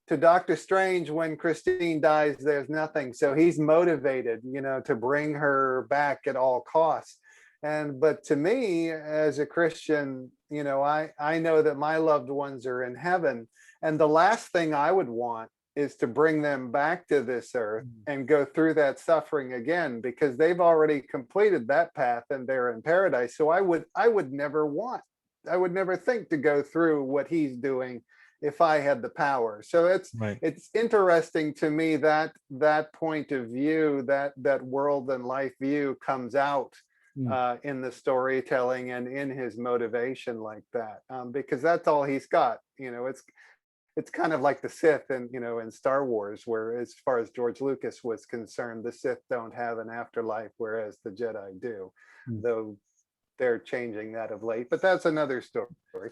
Speaker 3: to Doctor Strange, when Christine dies, there's nothing. So he's motivated, you know, to bring her back at all costs. But to me, as a Christian, you know, I know that my loved ones are in heaven. And the last thing I would want is to bring them back to this earth and go through that suffering again, because they've already completed that path and they're in paradise. So I would never think to go through what he's doing if I had the power. So it's interesting to me that point of view, that world and life view comes out in the storytelling and in his motivation like that, because that's all he's got. You know, it's kind of like the Sith and, you know, in Star Wars, where as far as George Lucas was concerned, the Sith don't have an afterlife, whereas the Jedi do, though they're changing that of late, but that's another story.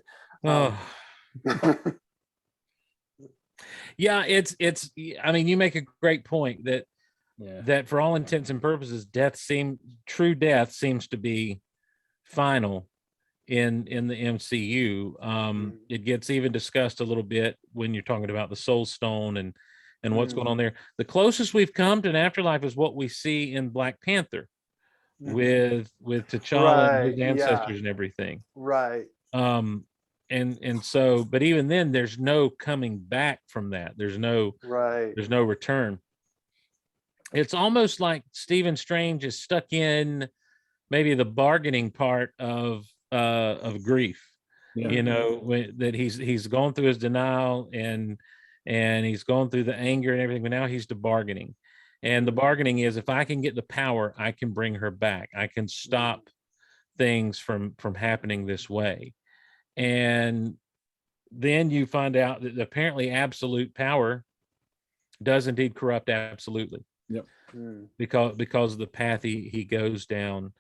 Speaker 1: Yeah, it's I mean, you make a great point that that for all intents and purposes, true death seems to be final in the MCU. It gets even discussed a little bit when you're talking about the Soul Stone and what's going on there. The closest we've come to an afterlife is what we see in Black Panther with T'Challa and his ancestors and everything. And so, but even then, there's no coming back from that. There's no return. It's almost like Stephen Strange is stuck in maybe the bargaining part of grief. You know, that he's gone through his denial and he's gone through the anger and everything, but now he's to bargaining. And the bargaining is, if I can get the power, I can bring her back. I can stop things from happening this way. And then you find out that apparently absolute power does indeed corrupt absolutely. Because of the path he goes down.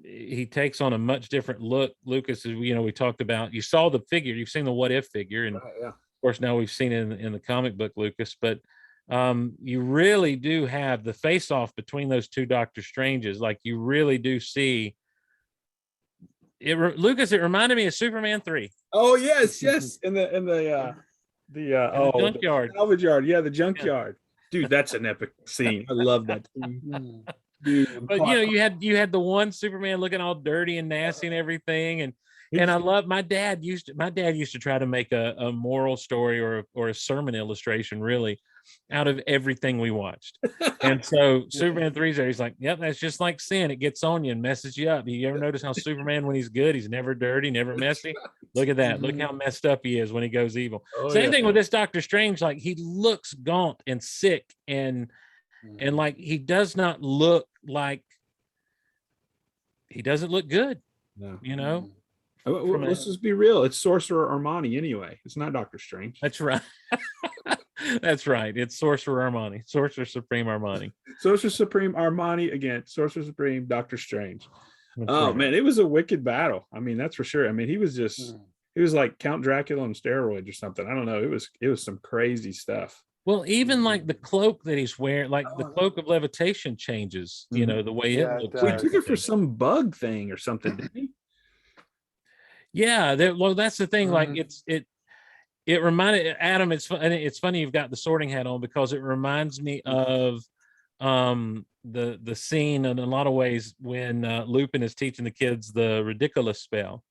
Speaker 1: He takes on a much different look. Lucas, you know, we talked about, you saw the figure, you've seen the what if figure, and of course now we've seen it in the comic book, Lucas, but you really do have the face off between those two Doctor Stranges. Like, you really do see it. Lucas, it reminded me of Superman 3.
Speaker 2: Oh yes, in the
Speaker 1: junkyard.
Speaker 2: The salvage yard. The junkyard. Dude, that's an epic scene. I love that scene. Dude,
Speaker 1: but you know, you had the one Superman looking all dirty and nasty and everything, and I love, my dad used to try to make a moral story or a sermon illustration, really, out of everything we watched. And so Superman 3's there. He's like, yep, that's just like sin. It gets on you and messes you up. You ever notice how Superman, when he's good, he's never dirty, never messy? Look at that. Look how messed up he is when he goes evil. Same thing with this Doctor Strange. Like, he looks gaunt and sick and like he does not look like, he doesn't look good.
Speaker 2: No.
Speaker 1: You know?
Speaker 2: Let's just be real. It's Sorcerer Armani anyway. It's not Doctor Strange.
Speaker 1: That's right. That's right. It's Sorcerer Armani. Sorcerer Supreme Armani.
Speaker 2: Sorcerer Supreme Armani again. Sorcerer Supreme Doctor Strange. Man, it was a wicked battle. I mean, that's for sure. I mean, he was like Count Dracula on steroids or something. I don't know. It was some crazy stuff.
Speaker 1: Well, even like the cloak that he's wearing, like the cloak of levitation changes, you know, the way it looks.
Speaker 2: He took it for some bug thing or something, didn't he?
Speaker 1: Yeah, well, that's the thing. Like it reminded Adam. It's funny you've got the Sorting Hat on, because it reminds me of the scene in a lot of ways when Lupin is teaching the kids the ridiculous spell,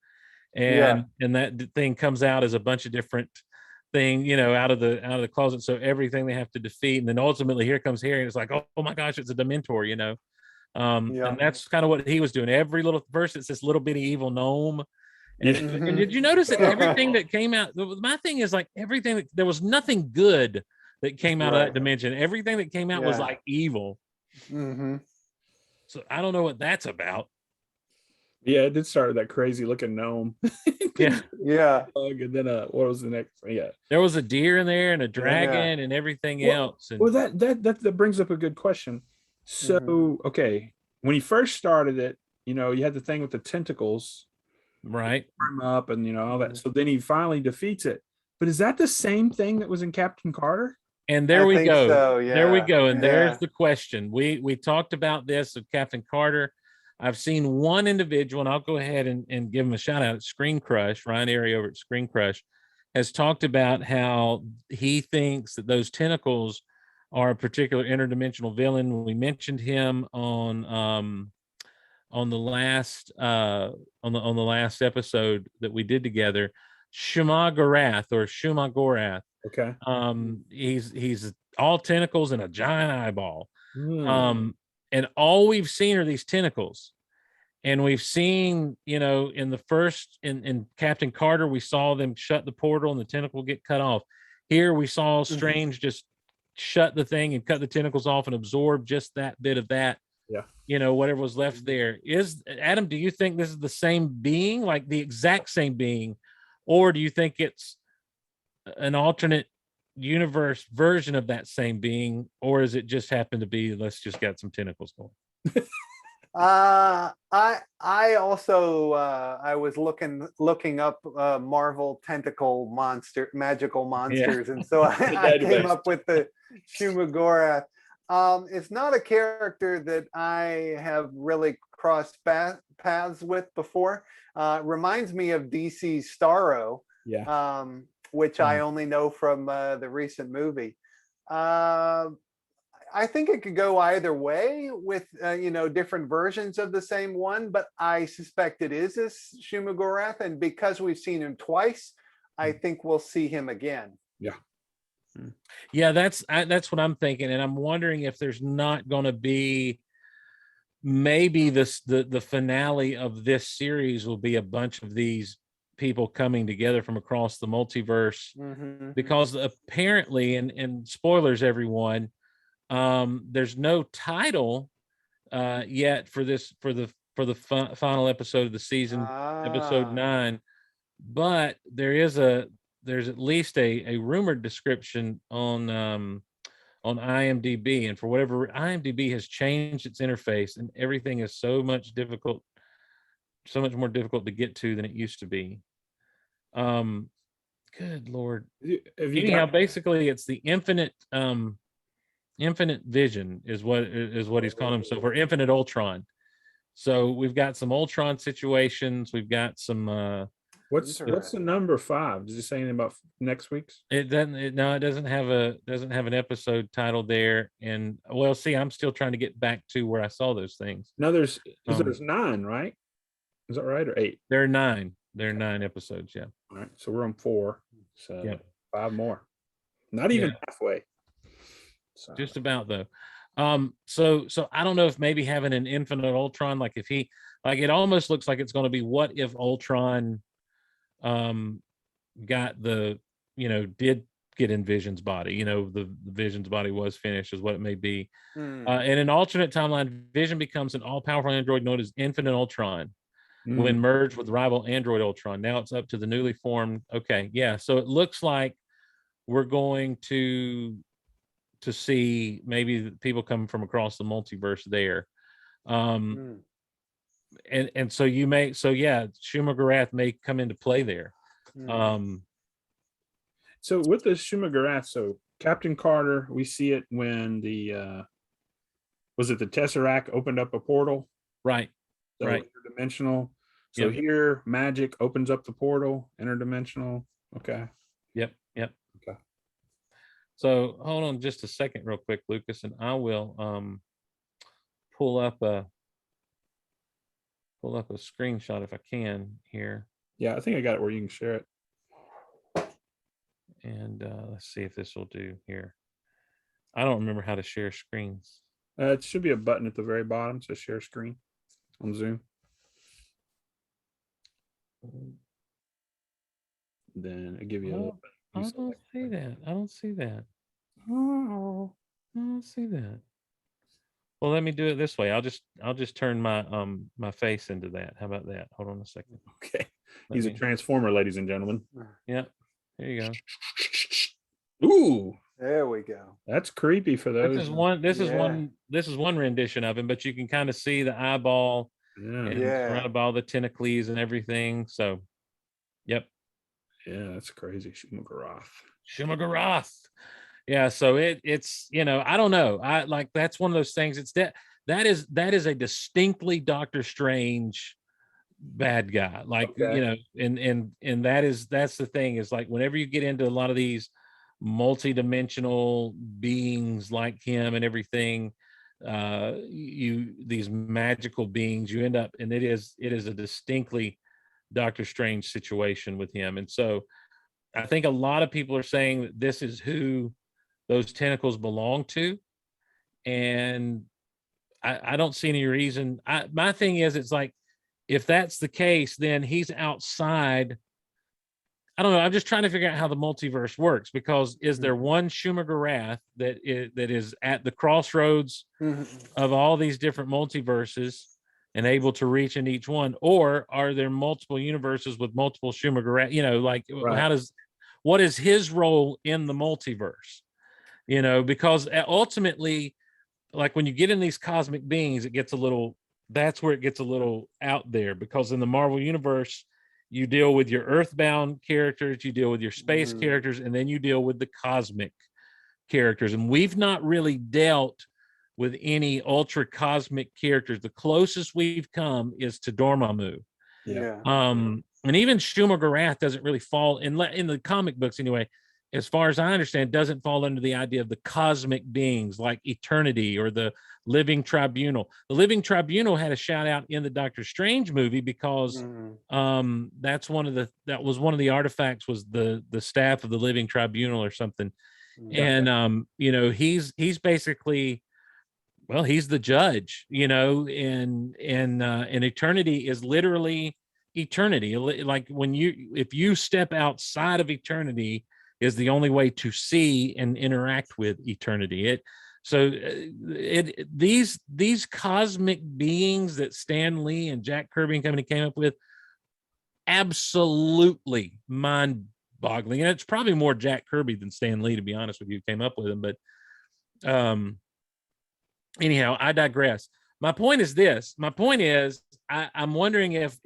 Speaker 1: and that thing comes out as a bunch of different thing, you know, out of the closet. So everything they have to defeat, and then ultimately here comes Harry, and it's like, oh my gosh, it's a Dementor, you know. And that's kind of what he was doing. Every little verse, it's this little bitty evil gnome. And did you notice that everything that came out? My thing is, like, everything there was nothing good that came out of that dimension. Everything that came out was like evil. So I don't know what that's about.
Speaker 2: Yeah, it did start with that crazy looking gnome.
Speaker 3: Yeah.
Speaker 2: And then what was the next? Yeah,
Speaker 1: there was a deer in there and a dragon and everything else. And
Speaker 2: that brings up a good question. So okay, when he first started it, you know, you had the thing with the tentacles.
Speaker 1: Right.
Speaker 2: Him up and, you know, all that. So then he finally defeats it. But is that the same thing that was in Captain Carter?
Speaker 1: And there we go.
Speaker 3: So, yeah.
Speaker 1: There we go. And there's the question. We talked about this with Captain Carter. I've seen one individual, and I'll go ahead and give him a shout out at Screen Crush. Ryan Airy over at Screen Crush has talked about how he thinks that those tentacles are a particular interdimensional villain. We mentioned him on the last episode that we did together, Shumagorath or Shumagorath.
Speaker 2: Okay.
Speaker 1: He's all tentacles and a giant eyeball. And all we've seen are these tentacles. And we've seen, you know, in Captain Carter, we saw them shut the portal and the tentacle get cut off. Here we saw Strange just shut the thing and cut the tentacles off and absorb just that bit of that.
Speaker 2: Yeah.
Speaker 1: You know, whatever was left there. Adam, do you think this is the same being, like the exact same being, or do you think it's an alternate universe version of that same being, or is it just happened to be, let's just get some tentacles going?
Speaker 3: I also I was looking up Marvel tentacle magical monsters, and so I came up with the Shumagorath. It's not a character that I have really crossed paths with before. Reminds me of DC's Starro, which I only know from the recent movie. I think it could go either way with different versions of the same one, but I suspect it is this Shumagorath, and because we've seen him twice, I think we'll see him again.
Speaker 1: Yeah, that's what I'm thinking, and I'm wondering if there's not going to be maybe the finale of this series will be a bunch of these people coming together from across the multiverse, because apparently, and spoilers, everyone, there's no title yet for the final episode of the season, episode 9, but there's at least a rumored description on IMDb, and for whatever, IMDb has changed its interface, and everything is so much more difficult to get to than it used to be. Good Lord. Anyhow, basically it's the infinite vision is what he's calling himself, or infinite Ultron. So we've got some Ultron situations. We've got some
Speaker 2: what's the number 5? Does it say anything about next week's?
Speaker 1: It doesn't. It doesn't have an episode title there. And well, see, I'm still trying to get back to where I saw those things.
Speaker 2: No, there's 9, right? Is that right, or 8?
Speaker 1: There are 9. There are 9 episodes. Yeah.
Speaker 2: All right, so we're on 4. So 5 more. Not even halfway. So
Speaker 1: just about though. So I don't know if maybe having an infinite Ultron, like if he, like it almost looks like it's going to be what if Ultron got the, did get in Vision's body, the Vision's body was finished, is what it may be. In an alternate timeline, Vision becomes an all-powerful android known as Infinite Ultron when merged with rival android Ultron. Now it's up to the newly formed. Okay, yeah. So it looks like we're going to see maybe people coming from across the multiverse there. And so you may, so yeah, Shuma-Gorath may come into play there.
Speaker 2: So with the Shuma-Gorath, so Captain Carter, we see it when the was it the Tesseract opened up a portal?
Speaker 1: Right.
Speaker 2: So
Speaker 1: Right.
Speaker 2: interdimensional. So here magic opens up the portal, interdimensional. Okay.
Speaker 1: Yep.
Speaker 2: Okay.
Speaker 1: So hold on just a second real quick, Lucas, and I will pull up a screenshot if I can here.
Speaker 2: Yeah, I think I got it where you can share it.
Speaker 1: And let's see if this will do here. I don't remember how to share screens.
Speaker 2: It should be a button at the very bottom, so share screen on Zoom. Then I give you a little bit.
Speaker 1: I don't see that. I don't see that.
Speaker 2: Oh.
Speaker 1: I don't see that. Well, let me do it this way. I'll just turn my my face into that. How about that? Hold on a second.
Speaker 2: Okay. He's a transformer, ladies and gentlemen.
Speaker 1: Yeah. There you go.
Speaker 2: Ooh.
Speaker 3: There we go.
Speaker 2: That's creepy for those.
Speaker 1: This is one rendition of him, but you can kind of see the eyeball and surrounded by all the tentacles and everything. So yep.
Speaker 2: Yeah, that's crazy.
Speaker 1: Shuma-Gorath. Yeah, so it's I don't know. I like that's one of those things. It's that is a distinctly Doctor Strange bad guy. Like and that's the thing, is like whenever you get into a lot of these multi-dimensional beings like him and everything, these magical beings, you end up, and it is a distinctly Doctor Strange situation with him. And so I think a lot of people are saying that this is who those tentacles belong to. And I don't see any reason. My thing is, it's like, if that's the case, then he's outside. I don't know. I'm just trying to figure out how the multiverse works, because is there one Shuma-Gorath that is at the crossroads of all these different multiverses and able to reach in each one, or are there multiple universes with multiple Shuma-Gorath? What is his role in the multiverse? Because ultimately, like when you get in these cosmic beings, that's where it gets a little out there, because in the Marvel universe, you deal with your earthbound characters, you deal with your space characters, and then you deal with the cosmic characters. And we've not really dealt with any ultra cosmic characters. The closest we've come is to Dormammu.
Speaker 2: Yeah.
Speaker 1: And even Shuma-Gorath doesn't really fall in the comic books anyway, as far as I understand, doesn't fall under the idea of the cosmic beings like Eternity or the Living Tribunal. The Living Tribunal had a shout out in the Doctor Strange movie, because that was one of the artifacts, was the staff of the Living Tribunal or something. And he's basically, well, he's the judge, and Eternity is literally eternity. Like if you step outside of eternity, is the only way to see and interact with eternity. These cosmic beings that Stan Lee and Jack Kirby and company came up with, absolutely mind-boggling. And it's probably more Jack Kirby than Stan Lee, to be honest with you, came up with them. But anyhow, I digress. My point is this. My point is, I'm wondering if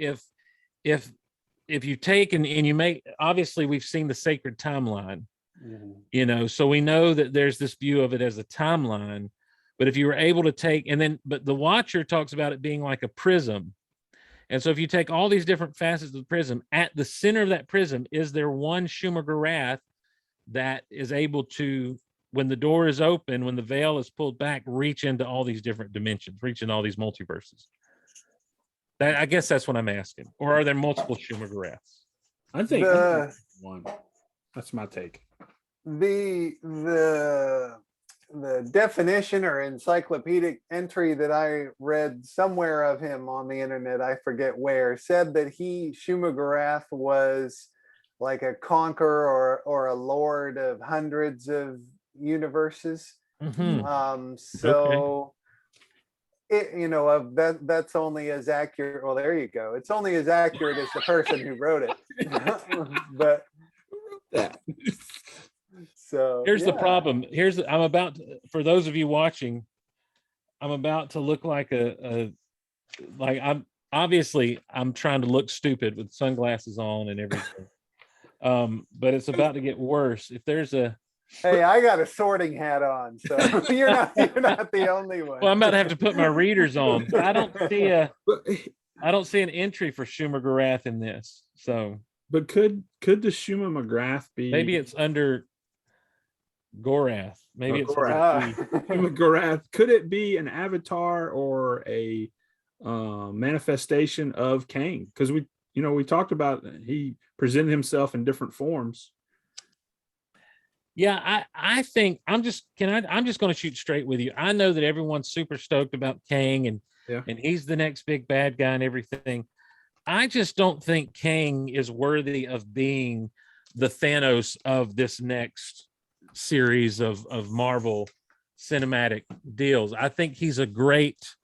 Speaker 1: you take and you make, obviously we've seen the sacred timeline, so we know that there's this view of it as a timeline. But if you were able to take, but the Watcher talks about it being like a prism. And so if you take all these different facets of the prism, at the center of that prism, is there one Shuma-Gorath that is able to, when the door is open, when the veil is pulled back, reach into all these different dimensions, reach into all these multiverses? I guess that's what I'm asking. Or are there multiple Shuma-Goraths?
Speaker 2: I think one. That's my take.
Speaker 3: The the definition or encyclopedic entry that I read somewhere of him on the internet, I forget where, said that Shuma-Gorath was like a conqueror or a lord of hundreds of universes.
Speaker 1: Mhm.
Speaker 3: So that's only as accurate. Well, there you go. It's only as accurate as the person who wrote it. But so
Speaker 1: here's the problem. For those of you watching, I'm about to look like I'm trying to look stupid with sunglasses on and everything. But it's about to get worse. If there's
Speaker 3: hey, I got a sorting hat on, so you're not the only one.
Speaker 1: Well, I'm about to have to put my readers on. I don't see an entry for Shuma-Gorath in this. So,
Speaker 2: but could the Shuma-Gorath be?
Speaker 1: Maybe it's under Gorath. Maybe it's
Speaker 2: Shuma-Gorath. Could it be an avatar or a manifestation of Kang? Because we talked about he presented himself in different forms.
Speaker 1: Yeah, I think I'm just going to shoot straight with you. I know that everyone's super stoked about Kang and he's the next big bad guy and everything. I just don't think Kang is worthy of being the Thanos of this next series of Marvel cinematic deals. I think he's a great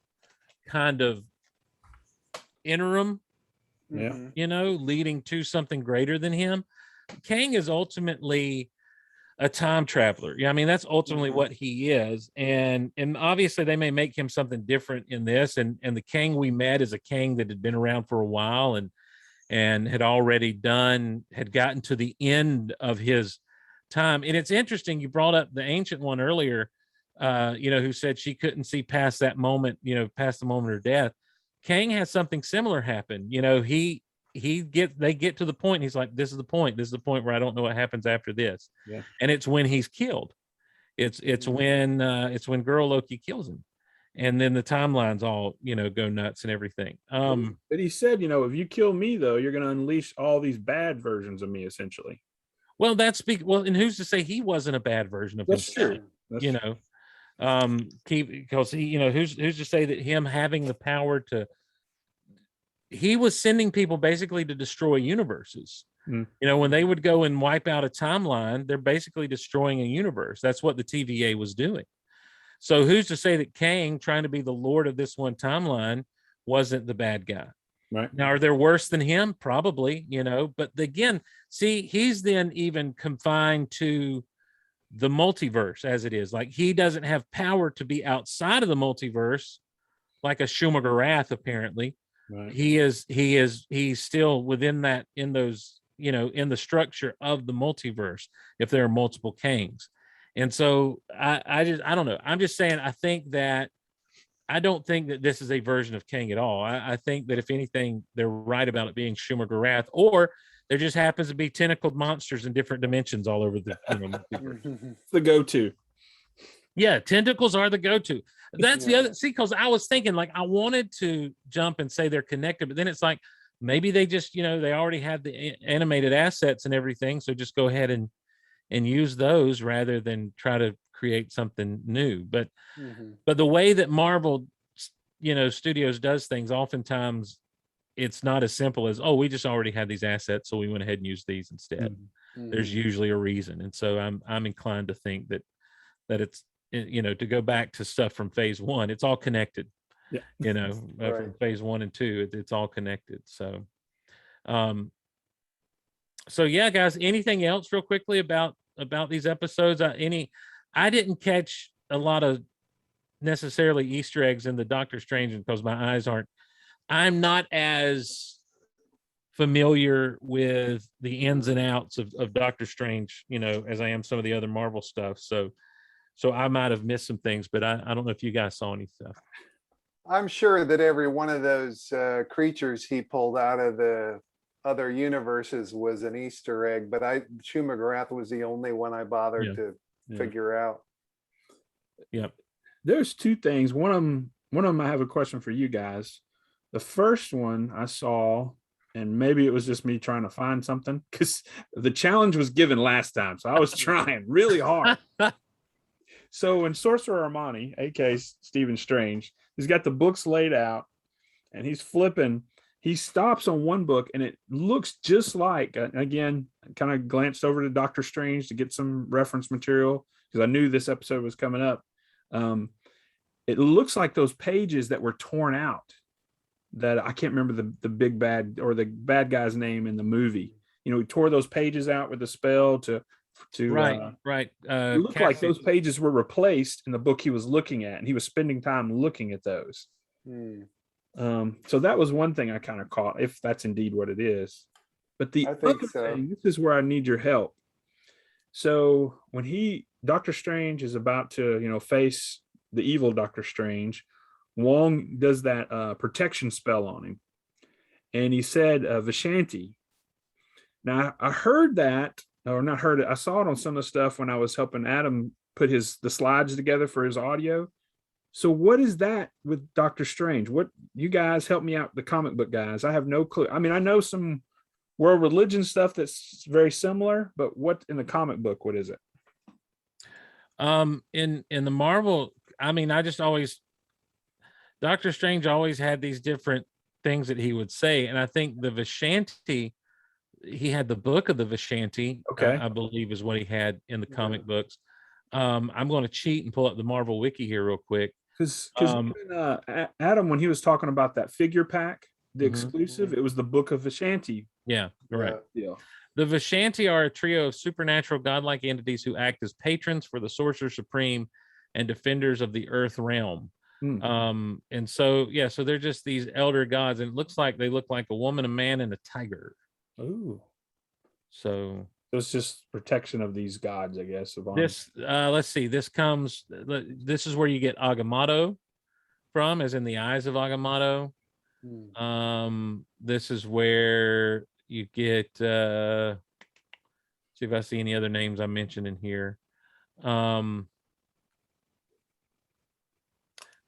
Speaker 1: kind of interim, leading to something greater than him. Kang is ultimately a time traveler. Yeah, I mean, that's ultimately what he is. And obviously they may make him something different in this. And the Kang we met is a Kang that had been around for a while and had already had gotten to the end of his time. And it's interesting, you brought up the Ancient One earlier, who said she couldn't see past that moment, past the moment of death. Kang has something similar happen. They get to the point, he's like, this is the point where I don't know what happens after this. And it's when he's killed. It's when Girl Loki kills him, and then the timelines all go nuts and everything.
Speaker 2: But he said, if you kill me though, you're going to unleash all these bad versions of me, essentially.
Speaker 1: Well, and who's to say he wasn't a bad version of himself? True. Because who's to say that him having the power to, he was sending people basically to destroy universes. When they would go and wipe out a timeline, they're basically destroying a universe. That's what the TVA was doing. So who's to say that Kang, trying to be the lord of this one timeline, wasn't the bad guy?
Speaker 2: Right.
Speaker 1: Now, are there worse than him? Probably, but again, see, he's then even confined to the multiverse as it is. Like, he doesn't have power to be outside of the multiverse like a Shuma-Gorath, apparently. Right. He's still within that, in those, in the structure of the multiverse, if there are multiple Kangs. And so I don't know. I'm just saying, I don't think that this is a version of Kang at all. I think that if anything, they're right about it being Shuma-Gorath, or there just happens to be tentacled monsters in different dimensions all over the
Speaker 2: the go-to.
Speaker 1: Yeah, tentacles are the go-to. That's the other. See, because I was thinking, like, I wanted to jump and say they're connected, but then it's like maybe they just, they already had the animated assets and everything, so just go ahead and use those rather than try to create something new. But the way that Marvel, Studios does things, oftentimes it's not as simple as, we just already had these assets, so we went ahead and used these instead. There's usually a reason, and so I'm inclined to think that it's, to go back to stuff from phase 1, it's all connected. From phase 1 and 2, it's all connected. So yeah, guys, anything else real quickly about these episodes? I didn't catch a lot of necessarily Easter eggs in the Doctor Strange because my eyes I'm not as familiar with the ins and outs of Doctor Strange, as I am some of the other Marvel stuff. So I might have missed some things, but I don't know if you guys saw any stuff.
Speaker 3: I'm sure that every one of those creatures he pulled out of the other universes was an Easter egg, but Shuma-Gorath was the only one I bothered to figure out.
Speaker 2: Yep. There's two things. One of them I have a question for you guys. The first one I saw, and maybe it was just me trying to find something, because the challenge was given last time, so I was trying really hard. So in Sorcerer Armani, aka Stephen Strange, he's got the books laid out and he's flipping. He stops on one book and it looks just like, again, kind of glanced over to Doctor Strange to get some reference material because I knew this episode was coming up. It looks like those pages that were torn out, that I can't remember the big bad or the bad guy's name in the movie. You know, he tore those pages out with a spell to
Speaker 1: right.
Speaker 2: it looked like those pages were replaced in the book he was looking at, and he was spending time looking at those. So that was one thing I kind of caught, if that's indeed what it is. But the other thing, this is where I need your help. So when Doctor Strange is about to, face the evil Doctor Strange, Wong does that protection spell on him, and he said Vishanti. Now I heard that, or not heard it. I saw it on some of the stuff when I was helping Adam put the slides together for his audio. So what is that with Doctor Strange? What, you guys help me out, the comic book guys. I have no clue. I mean, I know some world religion stuff that's very similar, but what in the comic book, what is it?
Speaker 1: In the Marvel, I mean, Doctor Strange always had these different things that he would say. And I think the Vishanti, he had the book of the Vishanti,
Speaker 2: okay,
Speaker 1: I believe is what he had in the comic books. I'm going to cheat and pull up the Marvel wiki here real quick.
Speaker 2: Because Adam, when he was talking about that figure pack, the exclusive, it was the book of Vishanti.
Speaker 1: Yeah, correct.
Speaker 2: Yeah.
Speaker 1: The Vishanti are a trio of supernatural godlike entities who act as patrons for the Sorcerer Supreme and defenders of the Earth realm. And so they're just these elder gods, and they look like a woman, a man, and a tiger.
Speaker 2: Ooh.
Speaker 1: So
Speaker 2: it's just protection of these gods, I guess.
Speaker 1: This let's see, this is where you get Agamotto from, as in the eyes of Agamotto. This is where you get see if I see any other names I mentioned in here. The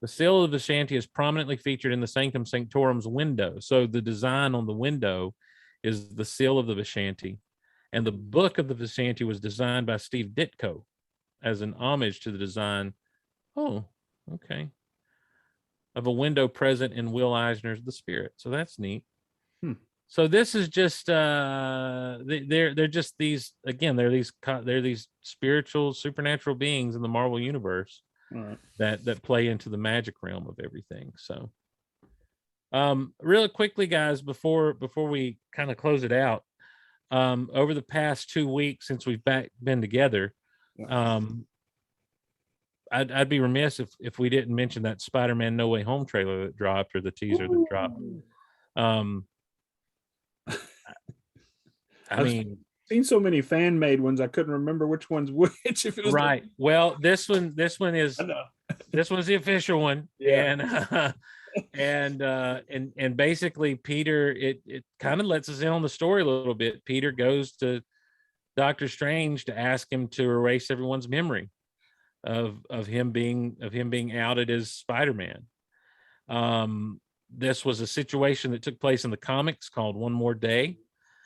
Speaker 1: seal of the Vishanti is prominently featured in the Sanctum Sanctorum's window. So the design on the window is the seal of the Vishanti. And the book of the Vishanti was designed by Steve Ditko as an homage to the design. Oh, okay. Of a window present in Will Eisner's The Spirit. So that's neat. So this is just they're just these, again, they're these spiritual supernatural beings in the Marvel universe that play into the magic realm of everything. So really quickly, guys, before we kind of close it out, over the past 2 weeks since we've been together, I'd be remiss if we didn't mention that Spider-Man No Way Home trailer that dropped, or the teaser that dropped. I've
Speaker 2: seen so many fan-made ones, I couldn't remember which one's which. If it was
Speaker 1: right. Well, this one's the official one. Yeah. And basically Peter, it kind of lets us in on the story a little bit. Peter goes to Doctor Strange to ask him to erase everyone's memory of him being outed as Spider-Man. This was a situation that took place in the comics called One More Day.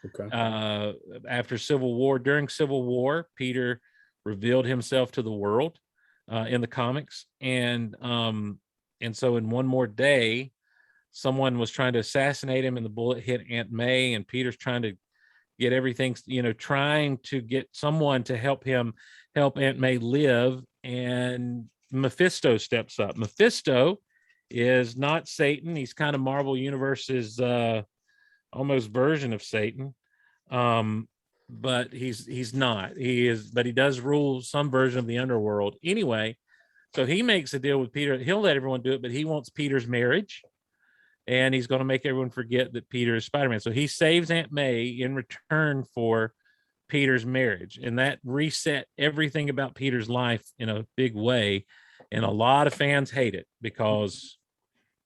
Speaker 2: Okay.
Speaker 1: After Civil War, during Civil War, Peter revealed himself to the world in the comics, and so in One More Day, someone was trying to assassinate him, and the bullet hit Aunt May, and Peter's trying to get everything, trying to get someone to help Aunt May live, and Mephisto steps up. Mephisto is not Satan. He's kind of Marvel Universe's almost version of Satan. But he's not. He is, but he does rule some version of the underworld. Anyway, so he makes a deal with Peter. He'll let everyone do it, but he wants Peter's marriage, and he's going to make everyone forget that Peter is Spider-Man. So he saves Aunt May in return for Peter's marriage, and that reset everything about Peter's life in a big way. And a lot of fans hate it because,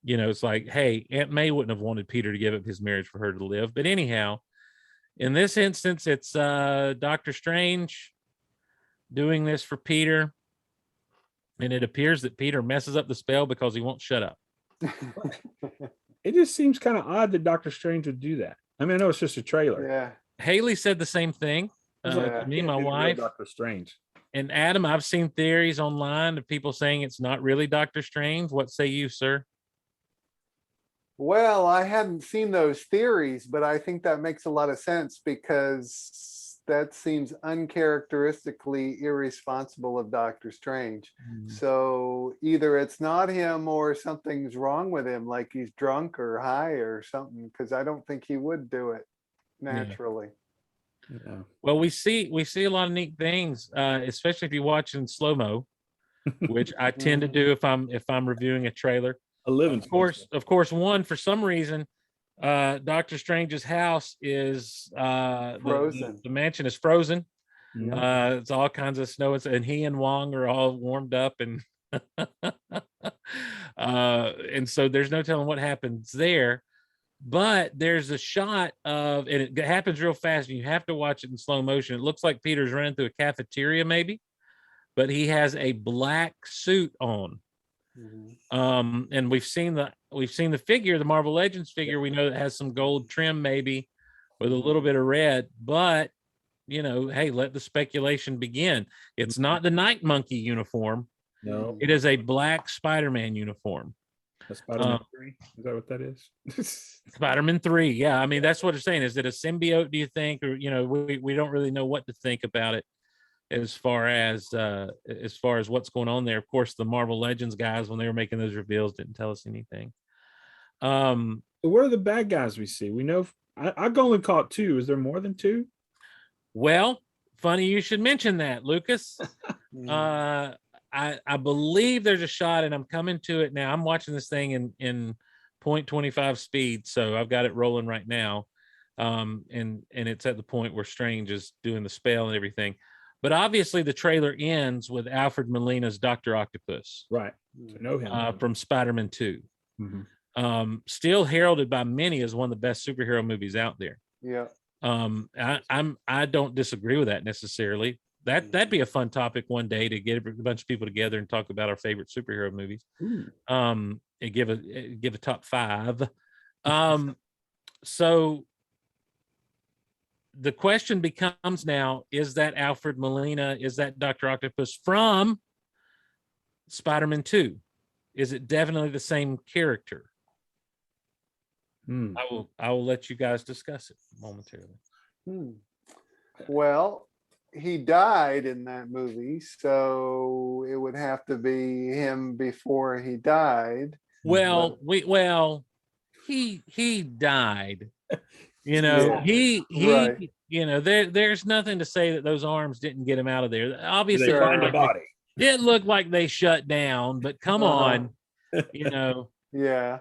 Speaker 1: it's like, hey, Aunt May wouldn't have wanted Peter to give up his marriage for her to live. But anyhow, in this instance, it's Doctor Strange doing this for Peter. And it appears that Peter messes up the spell because he won't shut up.
Speaker 2: It just seems kind of odd that Doctor Strange would do that. I mean, I know it's just a trailer.
Speaker 3: Yeah.
Speaker 1: Haley said the same thing. Me, my wife.
Speaker 2: Doctor Strange.
Speaker 1: and Adam, I've seen theories online of people saying it's not really Doctor Strange. What say you, sir?
Speaker 3: Well, I hadn't seen those theories, but I think that makes a lot of sense because that seems uncharacteristically irresponsible of Doctor Strange. So either it's not him or something's wrong with him, like he's drunk or high or something, because I don't think he would do it naturally.
Speaker 2: Yeah.
Speaker 1: Well, we see a lot of neat things, especially if you watch in slow-mo, which I tend to do if I'm reviewing a trailer. Of course, one, for some reason, Doctor Strange's house is
Speaker 3: Frozen.
Speaker 1: the mansion is frozen.
Speaker 2: Yeah.
Speaker 1: It's all kinds of snow, and he and Wong are all warmed up, and and so there's no telling what happens there. But there's a shot of, and it happens real fast, and you have to watch it in slow motion. It looks like Peter's running through a cafeteria, maybe, but he has a black suit on. And we've seen the figure, the Marvel Legends figure. We know that has some gold trim, maybe with a little bit of red. But hey, let the speculation begin. It's not the Night Monkey uniform.
Speaker 2: No,
Speaker 1: it is a black Spider-Man uniform.
Speaker 2: Spider-Man 3? Is that what that is?
Speaker 1: Spider-Man 3, yeah. I mean, that's what it's saying. Is it a symbiote, do you think? Or we don't really know what to think about it as far as what's going on there. Of course, the Marvel Legends guys, when they were making those reveals, didn't tell us anything.
Speaker 2: So what are the bad guys we see? We know I've only caught 2. Is there more than 2?
Speaker 1: Well, funny you should mention that, Lucas. I believe there's a shot, and I'm coming to it now. I'm watching this thing in 0.25 speed, so I've got it rolling right now. And it's at the point where Strange is doing the spell and everything. But obviously the trailer ends with Alfred Molina's Dr. Octopus.
Speaker 2: Right. I know him.
Speaker 1: From Spider-Man 2. Still heralded by many as one of the best superhero movies out there.
Speaker 3: Yeah.
Speaker 1: I don't disagree with that necessarily. That'd be a fun topic one day, to get a bunch of people together and talk about our favorite superhero movies. And give a top 5. So the question becomes now, is that Alfred Molina? Is that Dr. Octopus from Spider-Man 2? Is it definitely the same character? I will let you guys discuss it momentarily.
Speaker 3: Well, he died in that movie, so it would have to be him before he died.
Speaker 1: Well, he died. He
Speaker 3: right.
Speaker 1: There's nothing to say that those arms didn't get him out of there. Obviously,
Speaker 2: they find the body.
Speaker 1: It looked like they shut down, but come on,
Speaker 3: Yeah.